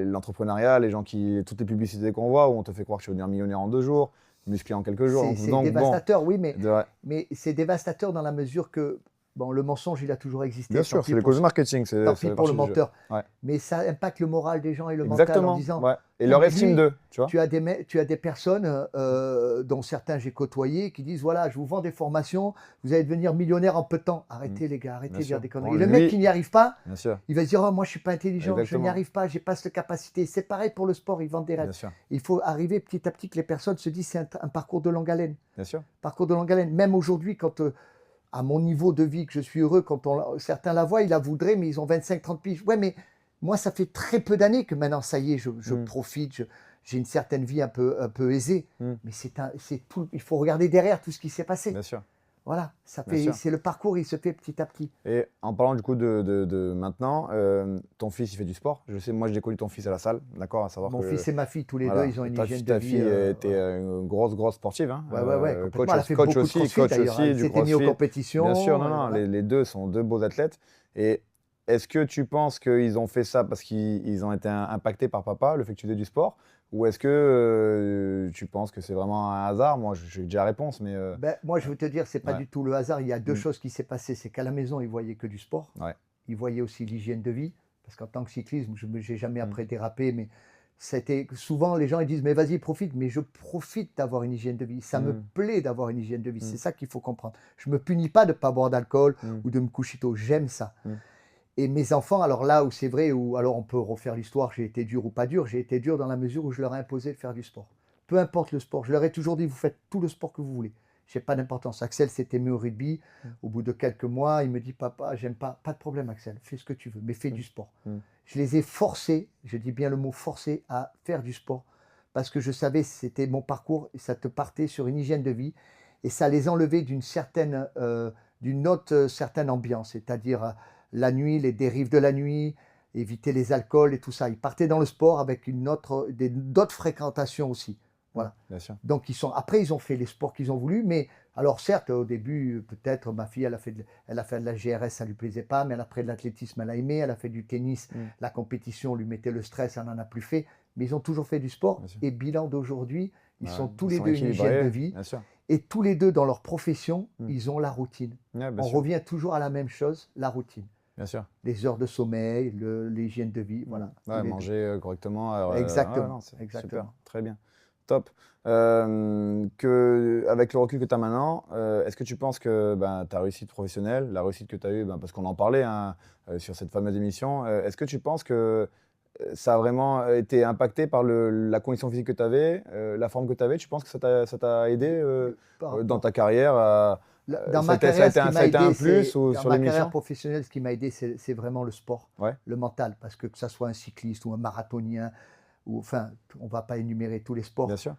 l'entrepreneuriat, toutes les publicités qu'on voit où on te fait croire que tu vas devenir millionnaire en 2 jours, musclé en quelques jours. C'est Donc, bon, dévastateur, oui, ouais. mais c'est dévastateur dans la mesure que bon, le mensonge, il a toujours existé. Bien Tant sûr, pis c'est les pour causes du marketing. tant pis Ça fait pour le partie du jeu. menteur. Ouais. Mais ça impacte le moral des gens et le mental en Exactement. disant Ouais. Et non, leur mais estime lui, d'eux, tu vois. tu as des personnes, dont certains j'ai côtoyé, qui disent voilà, je vous vends des formations, vous allez devenir millionnaire en peu de temps. Arrêtez les gars, arrêtez Bien de dire sûr. des conneries. Bon, Et le lui- mec qui n'y arrive pas, Bien sûr, il va se dire oh, moi je suis pas intelligent, je n'y Exactement. arrive pas, j'ai pas cette capacité. C'est pareil pour le sport, ils vendent des rêves. bien sûr, Il faut arriver petit à petit que les personnes se disent c'est un parcours de longue haleine. bien sûr. Parcours de longue haleine. Même aujourd'hui, quand à mon niveau de vie, que je suis heureux, quand certains la voient, ils la voudraient, mais ils ont 25-30 piges. Ouais, mais moi, ça fait très peu d'années que maintenant, ça y est, je profite, j'ai une certaine vie un peu aisée. Mm. Mais c'est tout. Il faut regarder derrière tout ce qui s'est passé. Bien sûr. Voilà, Bien sûr. c'est le parcours, il se fait petit à petit. Et en parlant du coup de maintenant, ton fils il fait du sport. Je sais, moi j'ai connu ton fils à la salle, d'accord, à savoir Mon que fils et ma fille, tous les voilà, deux, ils ont une hygiène de ta vie. fille était une grosse sportive, hein. Ouais, complètement. Coach, Elle a fait coach beaucoup de aussi, crossfit, coach d'ailleurs. aussi, Elle du s'était mis aux crossfit. compétitions. Bien sûr, non, voilà. les deux sont deux beaux athlètes. Et est-ce que tu penses qu'ils ont fait ça parce qu'ils ont été impactés par papa, le fait que tu fais du sport, ou est-ce que tu penses que c'est vraiment un hasard? Moi, j'ai déjà la réponse, mais Ben, moi, je veux te dire, c'est pas Ouais. du tout le hasard. Il y a deux Mm. choses qui s'est passé. C'est qu'à la maison, ils voyaient que du sport. Ouais. Ils voyaient aussi l'hygiène de vie. Parce qu'en tant que cyclisme, je n'ai jamais Mm. après dérapé. Mais c'était souvent, les gens ils disent, mais vas-y, profite. Mais je profite d'avoir une hygiène de vie. Ça me Mm. plaît d'avoir une hygiène de vie. Mm. C'est ça qu'il faut comprendre. Je me punis pas de ne pas boire d'alcool Mm. ou de me coucher tôt. J'aime ça. Mm. Et mes enfants, alors là où c'est vrai, où alors on peut refaire l'histoire, j'ai été dur ou pas dur, j'ai été dur dans la mesure où je leur ai imposé de faire du sport. Peu importe le sport, je leur ai toujours dit, vous faites tout le sport que vous voulez. J'ai pas d'importance. Axel s'était mis au rugby. Au bout de quelques mois, il me dit, papa, j'aime pas. Pas de problème, Axel, fais ce que tu veux, mais fais du sport. Je les ai forcés, je dis bien le mot forcés, à faire du sport. Parce que je savais que c'était mon parcours et ça te partait sur une hygiène de vie. Et ça les enlevait d'une autre certaine ambiance, c'est-à-dire la nuit, les dérives de la nuit, éviter les alcools et tout ça. Ils partaient dans le sport avec d'autres fréquentations aussi. Voilà. Bien sûr. Donc après, ils ont fait les sports qu'ils ont voulu, mais alors certes, au début, peut-être, ma fille, elle a fait de la GRS, ça ne lui plaisait pas, mais après de l'athlétisme, elle a aimé, elle a fait du tennis, la compétition lui mettait le stress, elle n'en a plus fait, mais ils ont toujours fait du sport, Bien sûr. et bilan d'aujourd'hui, ils Ouais, sont tous ils les sont deux une hygiène équilibrés, de vie, bien sûr. et tous les deux dans leur profession, ils ont la routine. Ouais, bien On sûr. revient toujours à la même chose, la routine. Bien sûr. Les heures de sommeil, l'hygiène de vie, voilà. Ouais, tous les manger correctement. Exactement, ouais, non, c'est exactement. super, très bien. Top. Avec le recul que tu as maintenant, est-ce que tu penses que ta réussite professionnelle, la réussite que tu as eue, parce qu'on en parlait hein, sur cette fameuse émission, est-ce que tu penses que ça a vraiment été impacté par la condition physique que tu avais, la forme que tu avais? Tu penses que ça t'a aidé dans ta carrière Dans ma carrière, ça a été un plus ou dans sur ma l'émission? carrière professionnelle, ce qui m'a aidé, c'est vraiment le sport, Ouais. le mental. Parce que ça soit un cycliste ou un marathonien enfin, on ne va pas énumérer tous les sports, Bien sûr.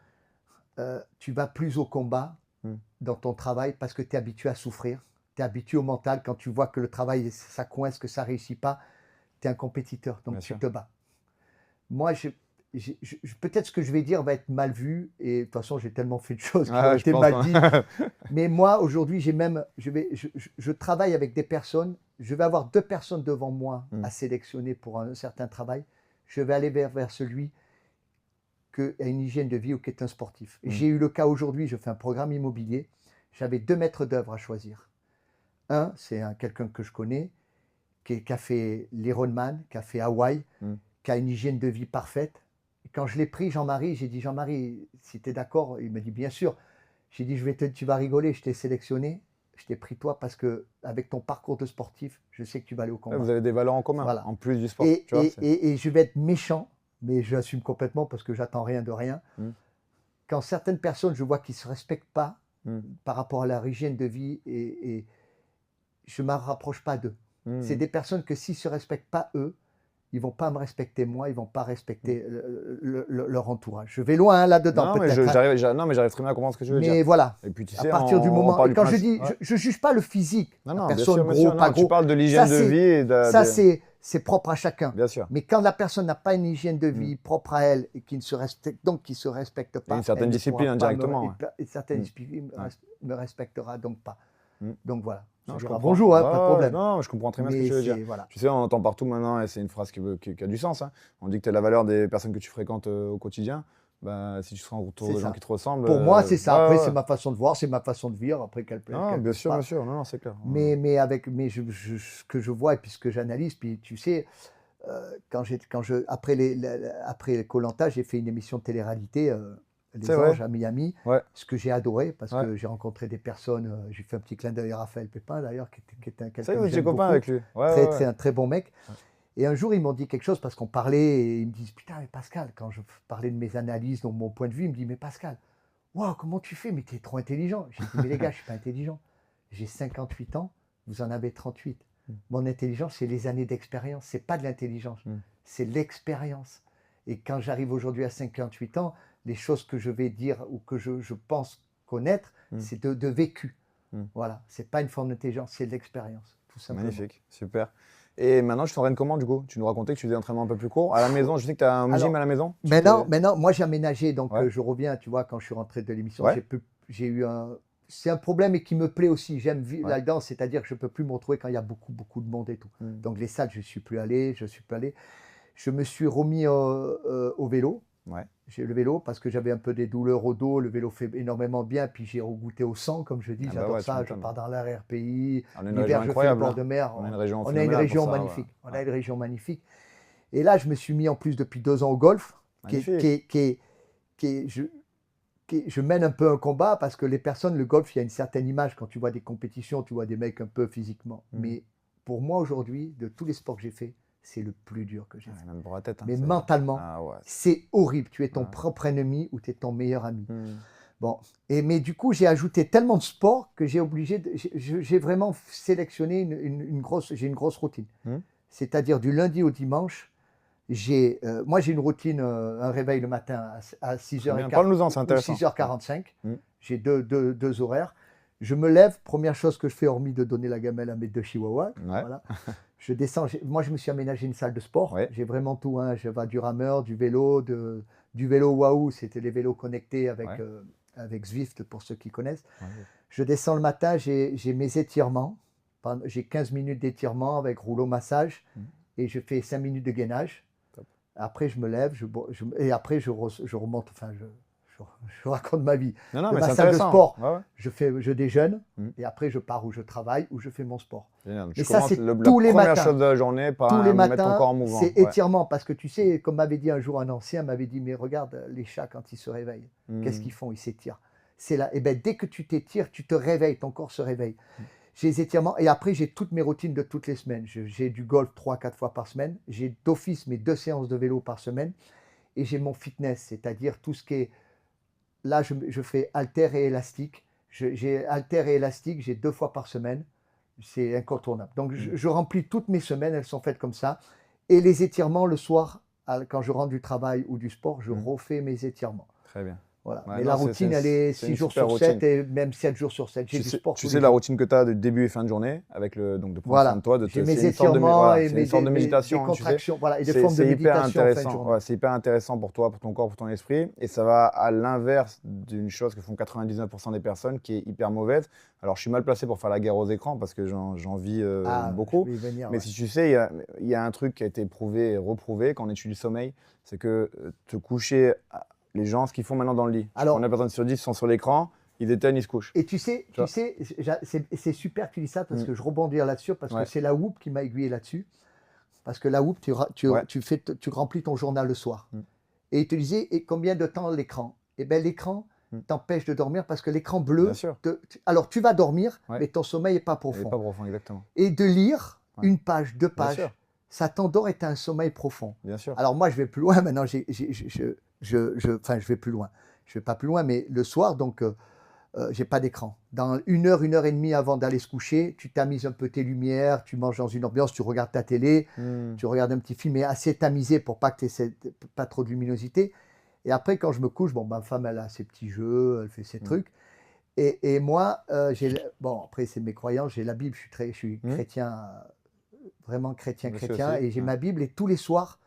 tu vas plus au combat dans ton travail parce que tu es habitué à souffrir. Tu es habitué au mental. Quand tu vois que le travail, ça coince, que ça ne réussit pas, tu es un compétiteur, donc Bien tu sûr. te bats. Moi, peut-être ce que je vais dire va être mal vu, et de toute façon, j'ai tellement fait de choses qui ont je été pense, mal hein. dites. Mais moi, aujourd'hui, je travaille avec des personnes. Je vais avoir 2 personnes devant moi à sélectionner pour un certain travail. Je vais aller vers celui qui a une hygiène de vie ou qui est un sportif. J'ai eu le cas aujourd'hui, je fais un programme immobilier. J'avais 2 maîtres d'œuvre à choisir. Un, c'est quelqu'un que je connais, qui a fait l'Ironman, qui a fait Hawaï, qui a une hygiène de vie parfaite. Et quand je l'ai pris, Jean-Marie, j'ai dit, Jean-Marie, si tu es d'accord, il m'a dit, bien sûr. J'ai dit, tu vas rigoler, je t'ai sélectionné, je t'ai pris toi parce que avec ton parcours de sportif, je sais que tu vas aller au combat. Vous avez des valeurs en commun, Voilà. en plus du sport. Et, tu vois, et je vais être méchant, mais j'assume complètement parce que j'attends rien de rien. Quand certaines personnes, je vois qu'ils ne se respectent pas par rapport à leur hygiène de vie, et je ne m'en rapproche pas d'eux. C'est des personnes que s'ils ne se respectent pas eux, ils ne vont pas me respecter moi, ils ne vont pas respecter leur entourage. Je vais loin là-dedans, non, mais peut-être. j'arrive très bien à comprendre ce que tu veux dire. Mais voilà, Et puis, tu à sais, partir du moment. parle Et du quand je principe- dis, je ne juge pas le physique, Non, la non, bien personne sûr, bien gros, sûr. pas Non, gros. tu parles de l'hygiène de vie et Ça, c'est propre à chacun. Bien sûr. Mais quand la personne n'a pas une hygiène de vie propre à elle et qui ne se respecte, donc qui se respecte pas, une certaine elle ne discipline pourra pas indirectement. une certaine discipline me respectera donc pas. Donc voilà. Non, Ça je dira comprends. bonjour, hein, pas de problème. Non, je comprends très bien ce que tu veux dire. Voilà. Tu sais, on entend partout maintenant, et c'est une phrase qui a du sens. Hein. On dit que tu es la valeur des personnes que tu fréquentes au quotidien. Bah, si tu seras autour de gens qui te ressemblent. Pour moi, c'est ça. Après, ouais. c'est ma façon de voir, c'est ma façon de vivre. Après, Non, bien sûr, bien sûr. Non, c'est clair. Mais ce que je vois et puis ce que j'analyse, puis tu sais, après Koh-Lanta, j'ai fait une émission de télé-réalité, Les Anges à Miami, ce que j'ai adoré parce que j'ai rencontré des personnes. J'ai fait un petit clin d'œil à Raphaël Pépin d'ailleurs, qui était quelqu'un que j'aime beaucoup. Avec lui. Un très bon mec. Et un jour, ils m'ont dit quelque chose parce qu'on parlait et ils me disent, putain, mais Pascal, quand je parlais de mes analyses, de mon point de vue, ils me disent, mais Pascal, waouh, comment tu fais? Mais tu es trop intelligent. J'ai dit, mais les gars, je ne suis pas intelligent. J'ai 58 ans, vous en avez 38. Mon intelligence, c'est les années d'expérience. Ce n'est pas de l'intelligence, c'est l'expérience. Et quand j'arrive aujourd'hui à 58 ans, les choses que je vais dire ou que je pense connaître, c'est de vécu. Voilà, ce n'est pas une forme d'intelligence, c'est de l'expérience, tout simplement. Magnifique, super. Et maintenant, tu t'entraînes comment du coup? Tu nous racontais que tu faisais des entraînements un peu plus courts. À la maison, je sais que tu as un gym à la maison. Maintenant, moi j'ai aménagé, donc je reviens, tu vois, quand je suis rentré de l'émission, j'ai eu un... C'est un problème et qui me plaît aussi. J'aime vivre là-dedans, c'est-à-dire que je ne peux plus me retrouver quand il y a beaucoup, beaucoup de monde et tout. Donc les salles, je ne suis plus allé, Je me suis remis au vélo. J'ai le vélo parce que j'avais un peu des douleurs au dos. Le vélo fait énormément bien. Puis j'ai regoûté au sang, comme je dis. J'adore ça. Je pars dans l'arrière-pays. L'hiver, je fais le bord de mer. On a une région magnifique. On a une région magnifique. Et là, je me suis mis en plus depuis 2 ans au golf. Je mène un peu un combat parce que les personnes, le golf, il y a une certaine image. Quand tu vois des compétitions, tu vois des mecs un peu physiquement. Mais pour moi, aujourd'hui, de tous les sports que j'ai fait, c'est le plus dur que j'ai fait. Même pour la tête. Mais mentalement, c'est horrible. Tu es ton propre ennemi ou tu es ton meilleur ami. Bon. Mais du coup, j'ai ajouté tellement de sport que j'ai vraiment sélectionné une grosse routine. C'est-à-dire du lundi au dimanche. Moi, j'ai une routine, un réveil le matin à 6h15 Parle-nous-en, c'est intéressant. 6h45. J'ai deux horaires. Je me lève, première chose que je fais, hormis de donner la gamelle à mes 2 chihuahuas. Voilà. Je descends. Moi, je me suis aménagé une salle de sport. J'ai vraiment tout. Je vais du rameur, du vélo, du vélo Wahoo. C'était les vélos connectés avec Zwift, pour ceux qui connaissent. Je descends le matin, j'ai mes étirements. J'ai 15 minutes d'étirement avec rouleau massage. Et je fais 5 minutes de gainage. Après, je me lève. Et après, je remonte. Enfin, je raconte ma vie. Mais ma salle de sport, je déjeune et après je pars où je travaille, où je fais mon sport. Et ça, c'est tous les matins. Première chose de la journée, tous les matins, mettre ton corps en mouvement. C'est étirement parce que tu sais, comme m'avait dit un jour un ancien, m'avait dit, mais regarde les chats quand ils se réveillent, qu'est-ce qu'ils font? Ils s'étirent. C'est là. Et ben dès que tu t'étires, tu te réveilles, ton corps se réveille. J'ai les étirements et après j'ai toutes mes routines de toutes les semaines. J'ai du golf 3-4 fois par semaine. J'ai d'office mes 2 séances de vélo par semaine et j'ai mon fitness, c'est-à-dire tout ce qui est... Là, je fais haltère et élastique. J'ai haltère et élastique, j'ai 2 fois par semaine. C'est incontournable. Donc, je remplis toutes mes semaines, elles sont faites comme ça. Et les étirements le soir quand je rentre du travail ou du sport, je refais mes étirements. Très bien. Voilà. Ouais, Mais non, la routine, elle est c'est 6 une jours super sur 7 routine. et même 7 jours sur 7. J'ai du sport Tu tous sais les la jours. routine que tu as de début et fin de journée, avec donc de prendre Voilà. soin de toi, J'ai mes c'est une sorte de, étirements voilà, et c'est une sorte de méditation, des hein, tu sais. contractions, voilà, et des formes de C'est hyper méditation en fin de intéressant. journée. Ouais, c'est hyper intéressant pour toi, pour ton corps, pour ton esprit. Et ça va à l'inverse d'une chose que font 99% des personnes, qui est hyper mauvaise. Alors, je suis mal placé pour faire la guerre aux écrans parce que j'en vis beaucoup. Je vais y venir, Mais ouais. si tu sais, il y a un truc qui a été prouvé et reprouvé quand on étudie le sommeil, c'est que te coucher, les gens, ce qu'ils font maintenant dans le lit, Alors, 9 personnes sur 10 sont sur l'écran, ils éteignent, ils se couchent. et tu sais, Tu vois. c'est super que tu dis ça parce que je rebondis là-dessus parce que Ouais. c'est la Whoop qui m'a aiguillé là-dessus. Parce que la Whoop, Ouais. tu remplis ton journal le soir. Et il te disait, et combien de temps l'écran? Eh bien, l'écran t'empêche de dormir parce que l'écran bleu, Bien sûr. alors tu vas dormir, Ouais. mais ton sommeil n'est pas Il profond. n'est pas profond, exactement. Et de lire Ouais. une page, deux Bien pages, sûr. ça t'endort et tu as un sommeil profond. Bien sûr. Alors moi, je vais plus loin maintenant, enfin, je vais plus loin. Je vais pas plus loin, mais le soir, donc, j'ai pas d'écran. Dans 1 heure et demie avant d'aller se coucher, tu tamises un peu tes lumières, tu manges dans une ambiance, tu regardes ta télé, tu regardes un petit film, mais assez tamisé pour pas que tu aies pas trop de luminosité. Et après, quand je me couche, bon, ma femme, elle a ses petits jeux, elle fait ses trucs. Et moi, bon, après, c'est mes croyances, j'ai la Bible, je suis chrétien, vraiment chrétien, et j'ai ma Bible, et tous les soirs,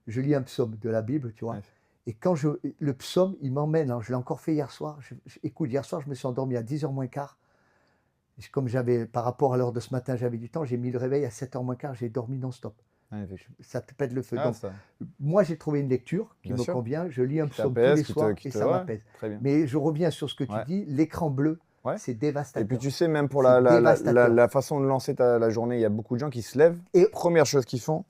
je lis un psaume de la Bible, tu vois. Ouais. Et quand le psaume, il m'emmène, hein, je l'ai encore fait hier soir. Écoute, hier soir, je me suis endormi à 10h moins quart. Comme par rapport à l'heure de ce matin, j'avais du temps, j'ai mis le réveil à 7h moins quart, j'ai dormi non-stop. Ça te pète le feu. Donc, moi, j'ai trouvé une lecture qui me convient. Je lis un psaume tous les soirs et ça m'apaise. Mais je reviens sur ce que tu dis, l'écran bleu, c'est dévastateur. Et puis tu sais, même pour la façon de lancer la journée, il y a beaucoup de gens qui se lèvent. Et première chose qu'ils font,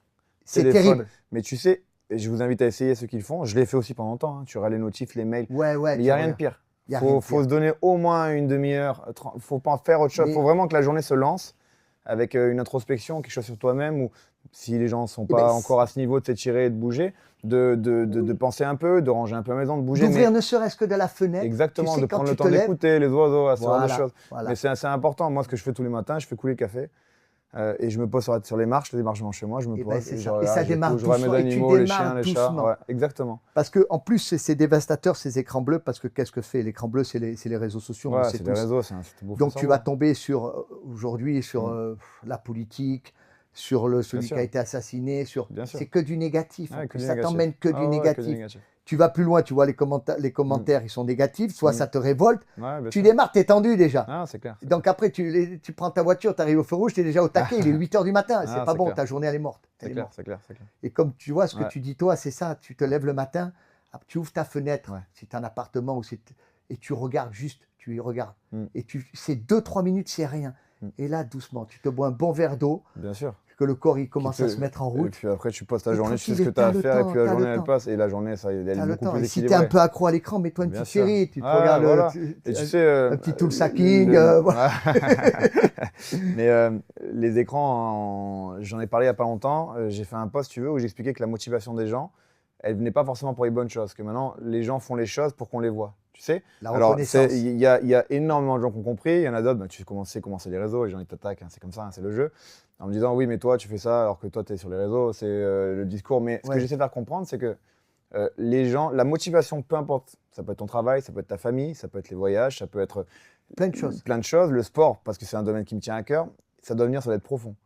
c'est terrible. Mais tu sais, et je vous invite à essayer ceux qui le font. Je l'ai fait aussi pendant longtemps. Tu auras les notifs, les mails. Ouais, mais il n'y a rien de pire. Il faut se donner au moins une demi-heure. Il ne faut pas en faire autre chose. Il faut vraiment que la journée se lance avec une introspection, quelque chose sur toi-même. Ou si les gens ne sont pas encore à ce niveau de s'étirer et de bouger, de penser un peu, de ranger un peu la maison, de bouger. D'ouvrir ne serait-ce que de la fenêtre. Exactement, tu sais, de prendre le temps d'écouter les oiseaux, ce genre de choses. Voilà. Mais c'est important. Moi, ce que je fais tous les matins, je fais couler le café. Et je me pose sur les marches devant chez moi, je me pose. Et ça démarre doucement. Je vois mes animaux, les chiens, les chats. Ouais, exactement. Parce qu'en plus, c'est dévastateur ces écrans bleus, parce que qu'est-ce que fait l'écran bleu? C'est les réseaux sociaux. Ouais, c'est les réseaux, c'est beau. Donc tu vas tomber aujourd'hui sur la politique, sur celui qui a été assassiné, c'est que du négatif. Ça t'emmène que du négatif. Tu vas plus loin, tu vois les commentaires, ils sont négatifs, soit ça te révolte, tu démarres, t'es tendu déjà. Ah, c'est clair. Donc après, tu prends ta voiture, tu arrives au feu rouge, tu es déjà au taquet, il est 8h du matin, c'est pas bon, ta journée elle est morte. C'est clair. Et comme tu vois, ce que tu dis toi, c'est ça, tu te lèves le matin, tu ouvres ta fenêtre, si tu as un appartement, et tu regardes juste, tu y regardes. Et c'est 2-3 minutes, c'est rien. Et là, doucement, tu te bois un bon verre d'eau. Bien sûr. Que le corps il commence à se mettre en route. Et puis après, tu passes ta journée, tu sais ce que tu as à faire, et puis la journée elle passe, et la journée, ça, elle est beaucoup plus équilibrée. Si tu es un peu accro à l'écran, mets-toi une petite série, tu te regardes un petit tool sacking. Mais les écrans, j'en ai parlé il n'y a pas longtemps, j'ai fait un post, si tu veux, où j'expliquais que la motivation des gens, elle venait pas forcément pour les bonnes choses, que maintenant, les gens font les choses pour qu'on les voit. Tu sais, alors il y a énormément de gens qui ont compris, il y en a d'autres, tu sais comment c'est les réseaux, les gens ils t'attaquent, c'est comme ça, c'est le jeu. En me disant oui mais toi tu fais ça alors que toi tu es sur les réseaux, c'est le discours. Mais ce que j'essaie de faire comprendre, c'est que les gens, la motivation, peu importe, ça peut être ton travail, ça peut être ta famille, ça peut être les voyages, ça peut être plein de choses, le sport, parce que c'est un domaine qui me tient à cœur, ça doit être profond.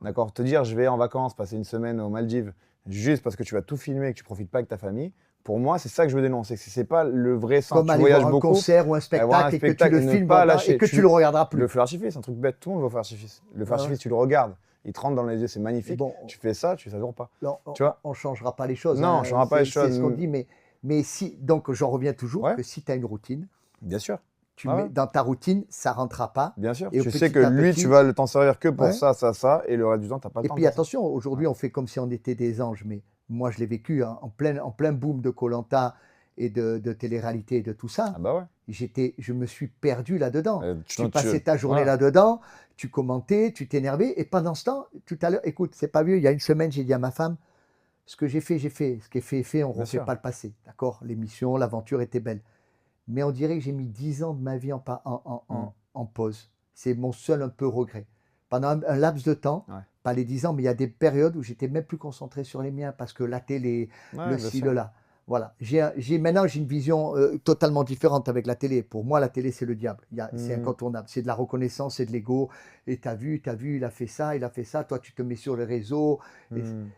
D'accord, te dire je vais en vacances, passer une semaine aux Maldives, juste parce que tu vas tout filmer et que tu profites pas avec ta famille, pour moi c'est ça que je veux dénoncer, c'est pas le vrai sens. Comme aller voir un concert ou un spectacle et que tu le filmes et que tu le regarderas plus. Le feu d'artifice, c'est un truc bête, tout le monde va au feu d'artifice. Le feu d'artifice, tu le regardes, il te rentre dans les yeux, c'est magnifique. Bon, tu fais ça dure pas. Non, tu vois, on ne changera pas les choses. Non, on ne changera pas les choses. C'est ce qu'on dit, mais si, donc j'en reviens toujours que si tu as une routine, bien sûr. Tu mets dans ta routine, ça ne rentrera pas. Bien sûr. Et tu sais que lui, tu vas t'en servir que pour ça, et le reste du temps, tu n'as pas le temps. Et puis attention, aujourd'hui, on fait comme si on était des anges, mais moi, je l'ai vécu en plein boom de Koh-Lanta et de télé-réalité et de tout ça. Ah bah ouais. Je me suis perdu là-dedans. Tu passais ta journée là-dedans, tu commentais, tu t'énervais. Et pendant ce temps, tout à l'heure, écoute, c'est pas vieux, il y a une semaine, j'ai dit à ma femme, ce que j'ai fait, j'ai fait. Ce qui est fait est fait, on ne refait pas le passé. D'accord? L'émission, l'aventure était belle. Mais on dirait que j'ai mis 10 ans de ma vie en pause. C'est mon seul un peu regret. Pendant un laps de temps, pas les 10 ans, mais il y a des périodes où j'étais même plus concentré sur les miens parce que la télé, Ouais, le bien ci, sûr. le là. Voilà. Maintenant, j'ai une vision totalement différente avec la télé. Pour moi, la télé, c'est le diable. C'est Hmm, incontournable. C'est de la reconnaissance, c'est de l'ego. Et t'as vu, il a fait ça, il a fait ça. Toi, tu te mets sur les réseaux. Et hmm,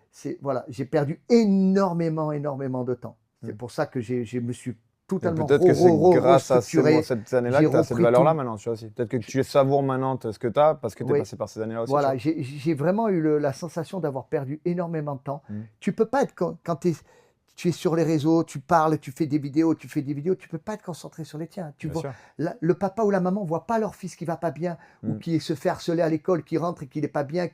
voilà. J'ai perdu énormément, énormément de temps. C'est hmm. pour ça que je me suis Mais totalement peut-être que c'est grâce à restructuré. cette année-là J'ai que tu as cette repris valeur-là tout. maintenant, tu vois aussi. Peut-être que tu savoures maintenant ce que tu as parce que tu es Oui. passé par ces années-là aussi, tu Voilà, vois. j'ai vraiment eu la sensation d'avoir perdu énormément de temps. Hmm. Tu peux pas être quand tu es sur les réseaux, tu parles, tu fais des vidéos, tu peux pas être concentré sur les tiens. Tu Bien vois, sûr. le papa ou la maman voit pas leur fils qui va pas bien ou Hmm. qui se fait harceler à l'école, qui rentre et qui n'est pas bien,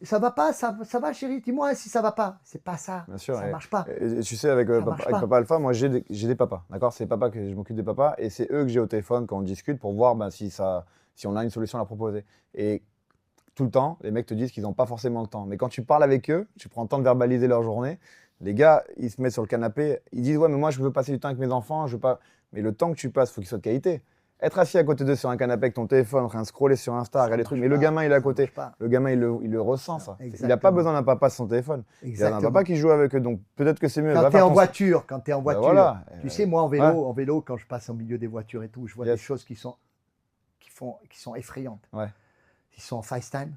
ça va pas, ça va chérie, dis-moi si ça va pas. C'est pas ça, Bien sûr. ça marche pas, Et tu sais, avec, ça marche avec pas. Papa Alpha, moi, j'ai des papas. D'accord? C'est papa que je m'occupe des papas. Et c'est eux que j'ai au téléphone quand on discute pour voir ben, si on a une solution à leur proposer. Et tout le temps, les mecs te disent qu'ils n'ont pas forcément le temps. Mais quand tu parles avec eux, tu prends le temps de verbaliser leur journée. Les gars, ils se mettent sur le canapé. Ils disent: ouais, mais moi, je veux passer du temps avec mes enfants. Je veux pas. Mais le temps que tu passes, il faut qu'il soit de qualité. Être assis à côté d'eux sur un canapé avec ton téléphone, en train de scroller sur Insta, Ça regarder des trucs. marche Mais le pas, gamin, il est à ça côté. marche pas. Le gamin, il le ressent, ça. Il n'a pas Exactement, besoin d'un papa sur son téléphone. Il a un papa exactement. qui joue avec eux. Donc peut-être que c'est mieux. Quand Va tu es faire en ton. voiture, quand tu es en Ben voiture, voilà. tu sais, moi Ouais. en vélo, quand je passe au milieu des voitures et tout, je vois des Yes. choses qui sont effrayantes. Ouais. Ils sont en FaceTime,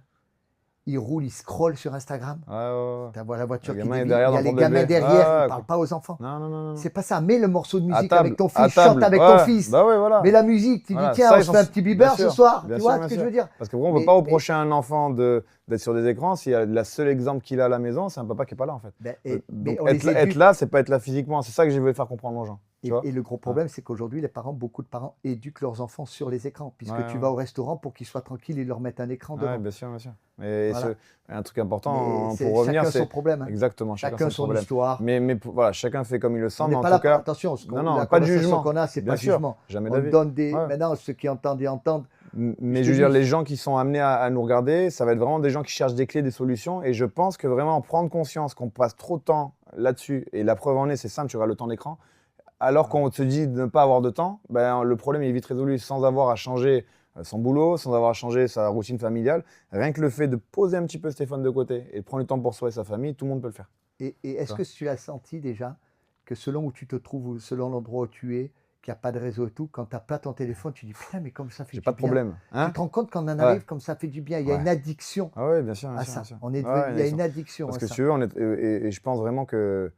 ils roulent, ils scrollent sur Instagram. Ouais, ouais, ouais. Tu vois la Le voiture qui gamin est dévie, derrière il y dans a le les gamins porte-bébé. derrière, ils Ouais, ne quoi. parlent pas aux enfants. Non, non, non, non. C'est pas ça. Mets le morceau de À musique avec table. ton À fils, chante table. avec ton Ouais. fils. Bah ouais, voilà. Mets la musique, tu dis Voilà, tiens, ça, on se fait un petit bien Bieber ce sûr, soir. bien Tu sûr, vois bien ce que je sûr. veux dire? Parce qu'on ne peut Mais, pas mais reprocher à un enfant d'être sur des écrans si le seul exemple qu'il a à la maison, c'est un papa qui n'est pas là, en fait. ben, mais Donc on être, les être éduque. là, c'est pas être là physiquement. C'est ça que je veux faire comprendre aux gens. Tu vois? Et le gros Ouais. problème, c'est qu'aujourd'hui, beaucoup de parents éduquent leurs enfants sur les écrans, Ouais, puisque tu ouais. vas au restaurant pour qu'ils soient tranquilles, ils leur mettent un écran Ouais, devant. bien sûr, bien sûr. Et Voilà. un truc Mais important c'est pour revenir, chacun son c'est problème, hein. exactement, chacun Chacun son son problème. histoire. Mais voilà, chacun fait comme il le sent, On mais n'est en pas tout là pour… cas, Attention, non, la non, pas de conversation jugement. qu'on a, c'est Bien pas de sûr, jugement. jamais On d'avis. donne Ouais. Maintenant, ceux qui entendent et entendent. Mais Je je te veux dire, dis, les gens qui sont amenés à nous regarder, ça va être vraiment des gens qui cherchent des clés, des solutions. Et je pense que vraiment prendre conscience qu'on passe trop de temps là-dessus, et la preuve en est, c'est simple, tu regardes le temps d'écran, alors qu'on te dit de ne pas avoir de temps, ben, le problème est vite résolu sans avoir à changer son boulot, sans avoir à changer sa routine familiale. Rien que le fait de poser un petit peu Stéphane de côté et de prendre du temps pour soi et sa famille, tout le monde peut le faire. et Tu est-ce vois. que tu as senti déjà que selon où tu te trouves, ou selon l'endroit où tu es, qu'il n'y a pas de réseau et tout, quand tu n'as pas ton téléphone, tu dis putain, mais comme ça fait J'ai du pas de bien. problème. Tu Hein? te rends compte qu'on en Ouais, arrive comme ça fait du bien. Il y a ouais. une addiction Ah ouais, bien sûr, bien à sûr, bien ça. sûr. On est Ouais, il y a bien sûr. une addiction Parce à que si ça. tu veux, et je pense vraiment que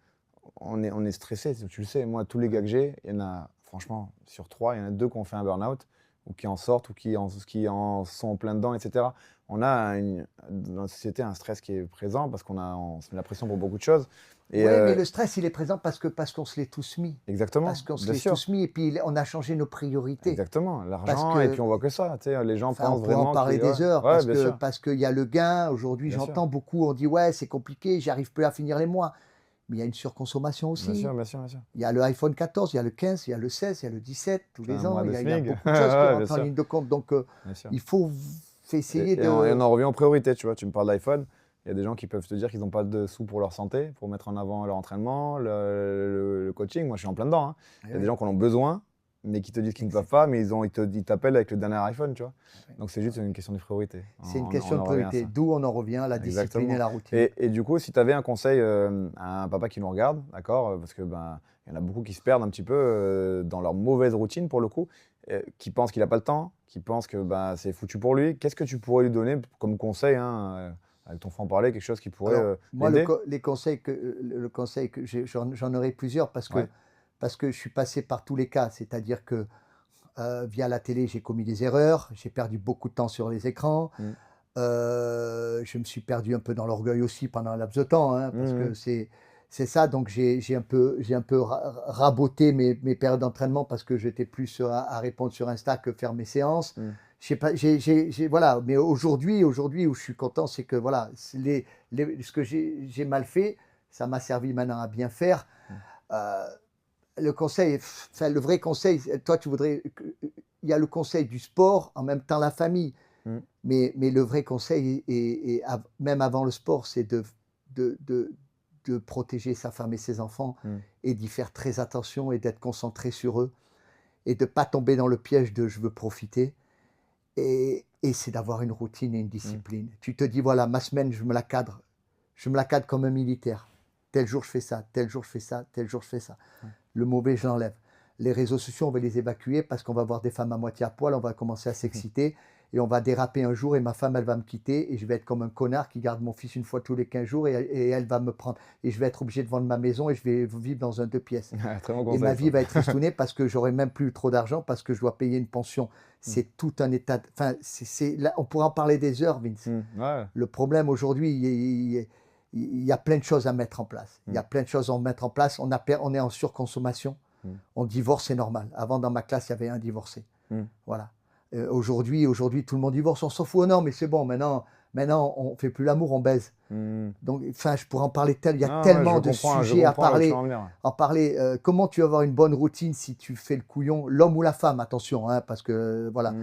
on est stressé, tu le sais. Moi, tous les gars que j'ai, il y en a, franchement, sur 3, il y en a 2 qui ont fait un burn-out, ou qui en sortent, ou qui en sont en plein dedans, etc. On a dans la société un stress qui est présent parce on se met la pression pour beaucoup de choses. Et Oui, mais le stress, il est présent parce qu'on se l'est tous mis. exactement, Parce qu'on se bien l'est sûr. tous mis et puis on a changé nos priorités. Exactement, Parce l'argent, et que, puis on voit que ça. Tu sais, les gens enfin, on pensent pourrait en vraiment parler qu'ils. Ouais, des heures ouais, bien sûr, parce qu'il y a le gain. Aujourd'hui, bien sûr, j'entends beaucoup, on dit ouais, c'est compliqué, j'arrive plus à finir les mois. Mais il y a une surconsommation bien sûr, aussi. bien sûr, bien sûr. Il y a le iPhone 14, il y a le 15, il y a le 16, il y a le 17 tous C'est un les mois ans. de Il y a SMIG. beaucoup de choses qui Ouais, bien rentrent en sûr, ligne de compte. Donc, bien sûr. il faut essayer Et on de… en revient aux priorités, tu vois. Tu me parles d'iPhone. Il y a des gens qui peuvent te dire qu'ils n'ont pas de sous pour leur santé, pour mettre en avant leur entraînement, le coaching. Moi, je suis en plein dedans, hein. Il y a des gens qui en ont besoin, mais qui te disent qu'ils ne peuvent pas, mais ils t'appellent avec le dernier iPhone, tu vois. Donc, c'est juste une question de priorité. C'est une On question de en revient à priorité. ça. D'où on en revient à la discipline et Exactement. la routine. Et du coup, si tu avais un conseil à un papa qui nous regarde, d'accord, parce que ben, il y en a beaucoup qui se perdent un petit peu dans leur mauvaise routine pour le coup, qui pensent qu'il n'a pas le temps, qui pensent que ben, c'est foutu pour lui. Qu'est-ce que tu pourrais lui donner comme conseil, hein, avec ton franc-parler, quelque chose qui pourrait Alors, moi, l'aider? le conseil que j'en aurai plusieurs Ouais. parce que je suis passé par tous les cas. C'est-à-dire que via la télé, j'ai commis des erreurs, j'ai perdu beaucoup de temps sur les écrans. Mm. Je me suis perdu un peu dans l'orgueil aussi pendant un laps de temps, hein, parce que Mhm. c'est ça. Donc j'ai un peu raboté mes périodes d'entraînement parce que j'étais plus à répondre sur Insta que faire mes séances. Mm. Je sais pas, voilà. Mais aujourd'hui où je suis content, c'est que voilà, ce que j'ai mal fait, ça m'a servi maintenant à bien faire. Mm. Le conseil, enfin le vrai conseil, toi tu voudrais, il y a le conseil du sport, en même temps la famille. Mm. Mais le vrai conseil, même avant le sport, c'est de, de, de protéger sa femme et ses enfants Mm. et d'y faire très attention et d'être concentré sur eux et de ne pas tomber dans le piège de je veux profiter. Et Et c'est d'avoir une routine et une discipline. Tu te dis, voilà, ma semaine, je me la cadre. Je me la cadre comme un militaire. Tel jour, je fais ça. Tel jour, je fais ça. Tel jour, je fais ça. Le mauvais, je l'enlève. Les réseaux sociaux, on va les évacuer parce qu'on va voir des femmes à moitié à poil, on va commencer à s'exciter et on va déraper un jour et ma femme, elle va me quitter et je vais être comme un connard qui garde mon fils une fois tous les 15 jours et elle va me prendre. Et je vais être obligé de vendre ma maison et je vais vivre dans un 2 pièces. Très bon Et conseil, ma vie ça. va être tristounée parce que j'aurai même plus trop d'argent parce que je dois payer une pension. C'est tout un état. Enfin, là, on pourra en parler des heures, Vince. Ouais. Le problème aujourd'hui, il y a plein de choses à mettre en place. Il y a plein de choses à mettre en place. On est en surconsommation. On divorce, c'est normal. Avant, dans ma classe, il y avait un divorcé. Voilà. Aujourd'hui, tout le monde divorce. On s'en fout. Oh non, mais c'est bon. Maintenant, on ne fait plus l'amour, on baise. Donc, enfin, je pourrais en parler il y a tellement de sujets à parler. Comment tu vas avoir une bonne routine si tu fais le couillon, l'homme ou la femme, attention, hein, parce que voilà.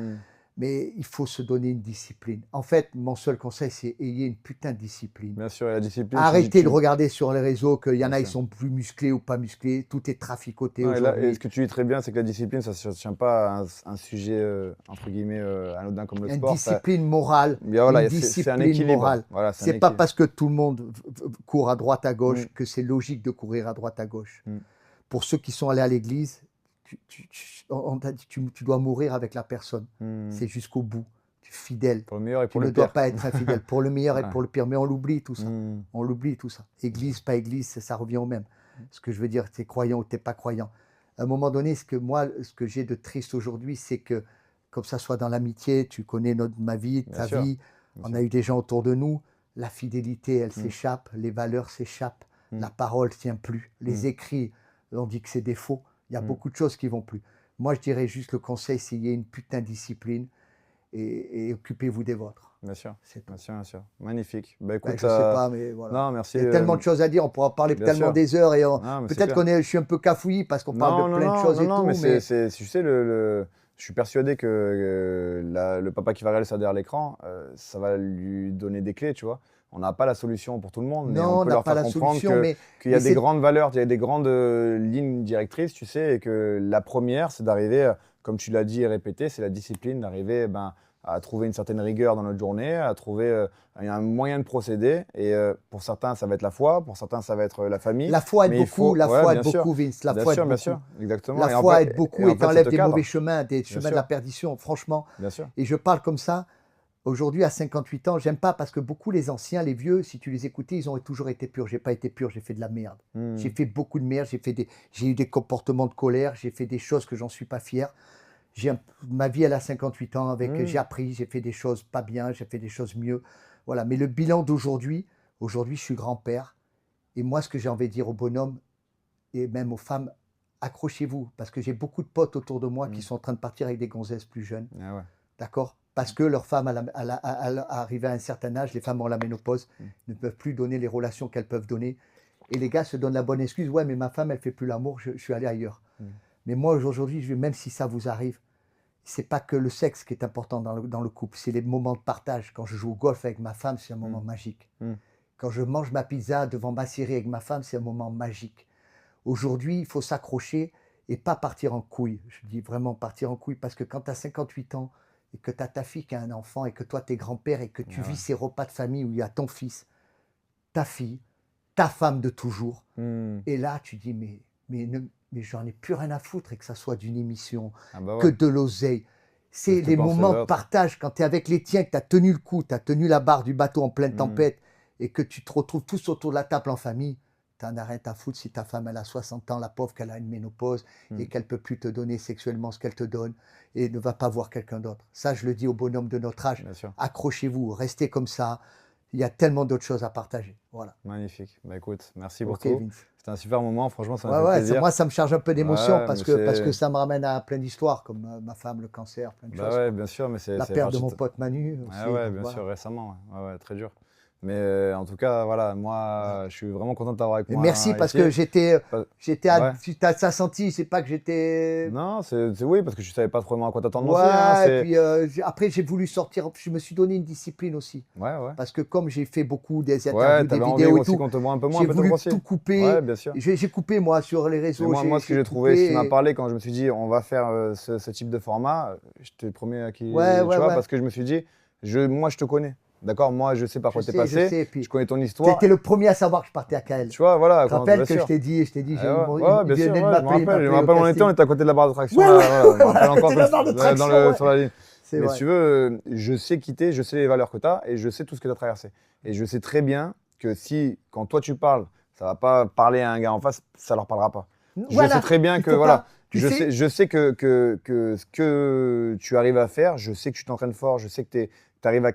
Mais il faut se donner une discipline. En fait, mon seul conseil, c'est ayez une putain de discipline. Bien sûr, et la discipline. Arrêtez de regarder sur les réseaux qu'il y en a, ils sont plus musclés ou pas musclés. Tout est traficoté aujourd'hui. Et ce que tu dis très bien, c'est que la discipline, ça ne se tient pas à un sujet, entre guillemets, anodin comme le sport. Une discipline morale. Voilà, une discipline morale. Voilà, c'est pas parce que tout le monde court à droite, à gauche que c'est logique de courir à droite, à gauche. Pour ceux qui sont allés à l'église, on t'a dit tu dois mourir avec la personne. C'est jusqu'au bout. Fidèle. Pour le meilleur et pour tu le ne pire. dois pas être infidèle. Pour le meilleur et pour le pire. Mais on l'oublie tout ça. On l'oublie tout ça. Église, pas église, ça revient au même. Ce que je veux dire, tu es croyant ou tu n'es pas croyant. À un moment donné, ce que j'ai de triste aujourd'hui, c'est que, comme ça soit dans l'amitié, tu connais ma vie, ta vie, on a eu des gens autour de nous, la fidélité, elle s'échappe, les valeurs s'échappent, la parole ne tient plus. Les écrits, on dit que c'est des faux. Il y a beaucoup de choses qui ne vont plus. Moi, je dirais juste le conseil, c'est qu'il y ait une putain de discipline. Et occupez-vous des vôtres. Bien sûr, bien sûr. Magnifique. Bah, écoute, je sais pas, mais voilà. Non, merci. Il y a tellement de choses à dire, on pourra en parler tellement des heures. Et peut-être je suis un peu cafouillis parce qu'on parle de plein de choses et tout. Mais tu sais, je suis persuadé que le papa qui va regarder ça derrière l'écran, ça va lui donner des clés, tu vois. On n'a pas la solution pour tout le monde, mais on peut leur faire comprendre qu'il y a des grandes valeurs, il y a des grandes lignes directrices, tu sais, et que la première, c'est d'arriver, comme tu l'as dit et répété, c'est la discipline, d'arriver à trouver une certaine rigueur dans notre journée, à trouver un moyen de procéder. Et pour certains, ça va être la foi, pour certains, ça va être la famille. La foi aide beaucoup, Vince. La foi aide beaucoup. Bien sûr, exactement. La foi aide beaucoup et t'enlève des mauvais chemins, des chemins de la perdition, franchement. Bien sûr. Et je parle comme ça. Aujourd'hui, à 58 ans, j'aime pas parce que beaucoup les anciens, les vieux, si tu les écoutais, ils ont toujours été purs. J'ai pas été pur, j'ai fait de la merde. J'ai fait beaucoup de merde, j'ai eu des comportements de colère, j'ai fait des choses que j'en suis pas fier. Ma vie, elle a 58 ans, j'ai appris, j'ai fait des choses pas bien, j'ai fait des choses mieux. Voilà. Mais le bilan d'aujourd'hui, je suis grand-père. Et moi, ce que j'ai envie de dire aux bonhommes et même aux femmes, accrochez-vous. Parce que j'ai beaucoup de potes autour de moi qui sont en train de partir avec des gonzesses plus jeunes. Ah ouais. D'accord ? Parce que leur femme, arrivée à un certain âge, les femmes ont la ménopause, ne peuvent plus donner les relations qu'elles peuvent donner. Et les gars se donnent la bonne excuse, ouais, mais ma femme, elle fait plus l'amour, je suis allé ailleurs. Mais moi, aujourd'hui, même si ça vous arrive, c'est pas que le sexe qui est important dans le couple, c'est les moments de partage. Quand je joue au golf avec ma femme, c'est un moment magique. Quand je mange ma pizza devant ma série avec ma femme, c'est un moment magique. Aujourd'hui, il faut s'accrocher et pas partir en couille. Je dis vraiment partir en couille parce que quand tu as 58 ans, et que tu as ta fille qui a un enfant, et que toi, tu es grand-père, et que tu vis ces repas de famille où il y a ton fils, ta fille, ta femme de toujours. Et là, tu dis, mais j'en ai plus rien à foutre, et que ça soit d'une émission, que de l'oseille. C'est les moments de partage, quand tu es avec les tiens, que tu as tenu le coup, tu as tenu la barre du bateau en pleine tempête, et que tu te retrouves tous autour de la table en famille. T'en as rien à foutre si ta femme elle a 60 ans, la pauvre qu'elle a une ménopause et qu'elle ne peut plus te donner sexuellement ce qu'elle te donne et ne va pas voir quelqu'un d'autre. Ça, je le dis aux bonhommes de notre âge. Accrochez-vous, restez comme ça. Il y a tellement d'autres choses à partager. Voilà. Magnifique. Bah écoute, merci beaucoup. C'était un super moment. Franchement, ça m'a fait plaisir. Moi, ça me charge un peu d'émotion parce que ça me ramène à plein d'histoires comme ma femme, le cancer, plein de choses. Ouais, bien sûr, mais c'est la perte de mon pote Manu. Aussi, bien sûr, récemment. Ouais, très dur. Mais en tout cas, voilà, moi, je suis vraiment content de t'avoir avec moi. Merci parce ici. que j'étais, Ouais. tu t'as senti, c'est pas que j'étais. Non, oui, parce que je savais pas trop vraiment à quoi t'attendre Ouais, aussi. Hein, et puis après j'ai voulu sortir, je me suis donné une discipline aussi. Ouais, ouais. Parce que comme j'ai fait beaucoup des Ouais, interviews, des t'avais envie vidéos et aussi tout, qu'on te voit un peu moins, j'ai peut-être voulu aussi. tout couper. Ouais, bien sûr. J'ai coupé moi sur les Mais réseaux. moi, ce que j'ai trouvé, coupé ce qui m'a parlé quand je me suis dit, on va faire ce type de format, je te promets à qui, Ouais, tu vois, ouais. parce que je me suis dit, moi, je te connais. D'accord, moi, je sais par quoi t'es passé, je sais, puis je connais ton tu histoire. étais le premier à savoir que je partais à KL. Tu vois, voilà. Je te rappelle bien que sûr. je t'ai dit, Ouais, ils bien sûr, venaient de ouais, m'appeler. je me rappelle, on était à côté de la barre de traction. Ouais, là, ouais, voilà, je me rappelle encore c'était la barre de traction, ouais. sur la ligne. C'est Mais vrai. si tu veux, je sais quitter, je sais les valeurs que tu as et je sais tout ce que tu as traversé. Et je sais très bien que si, quand toi tu parles, ça va pas parler à un gars en face, ça leur parlera pas. Voilà, je sais très bien il que, faut voilà, pas- tu sais, je sais que ce que tu arrives à faire, je sais que tu t'entraînes fort, je sais que tu arrives à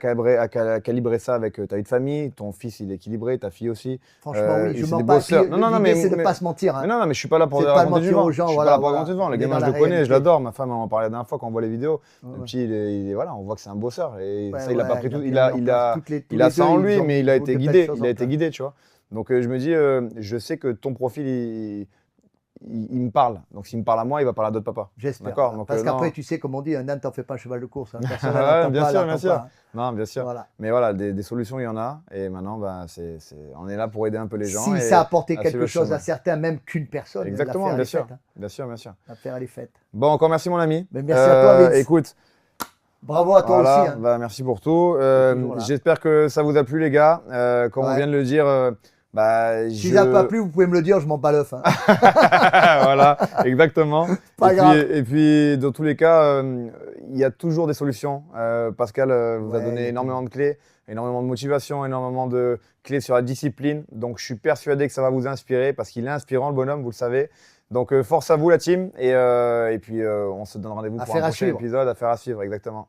calibrer ça avec ta vie de famille, ton fils il est équilibré, ta fille aussi. franchement, oui, Et je c'est mens des pas. bosseurs. Puis, l'idée, c'est de ne pas se mentir. Mais Hein. non, mais je suis pas là pour C'est de pas raconter du mentir aux vent. gens, Je suis voilà, pas là pour voilà. raconter du vent. Le On est gamin, dans je la le connais, je réalité. l'adore. Ma femme elle m'en parlait la dernière fois quand on voit les vidéos. Ouais, Le petit, voilà, on voit que c'est un bosseur. Et ouais, ça, il a pas pris il a tout. mis en place tous Il les a ça deux, en ils lui, ont mais il mis a de été belles guidé. choses Il a en été place. guidé, tu vois. Donc je me dis, je sais que ton profil, il me parle. Donc s'il me parle à moi, il va parler à d'autres papas. J'espère. D'accord. Voilà. Donc, Parce qu'après, non. tu sais, comme on dit, un âne t'en fait pas un cheval de course. Hein. Personne Ouais, n'attend bien pas, sûr, elle bien attend sûr. pas. Non, bien sûr. Voilà. Mais voilà, des solutions, il y en a. Et maintenant, ben, on est là pour aider un peu les gens. Si et ça a apporté à quelque suivre le chose chemin. à certains, même qu'une personne, Exactement, l'affaire, bien elle est sûr. faite. Hein. Bien sûr, bien sûr. L'affaire, elle est faite. Bon, encore merci, mon ami. Mais merci à toi, Vince. Écoute, Bravo à toi voilà, aussi. Hein. bah, merci pour tout. toujours là. J'espère que ça vous a plu, les gars. Comme on Ouais. vient de le dire, Si ça n'a pas plu, vous pouvez me le dire, je m'en bats l'œuf. Hein. Voilà, exactement. Pas grave. Et puis, dans tous les cas, il y a toujours des solutions. Pascal vous a Ouais, donné il y a énormément de clés, énormément de motivation, énormément de clés sur la discipline. Donc, je suis persuadé que ça va vous inspirer parce qu'il est inspirant, le bonhomme, vous le savez. Donc, force à vous, la team. Et puis, on se donne rendez-vous pour un Affaire à prochain suivre. épisode. Affaire à suivre, exactement.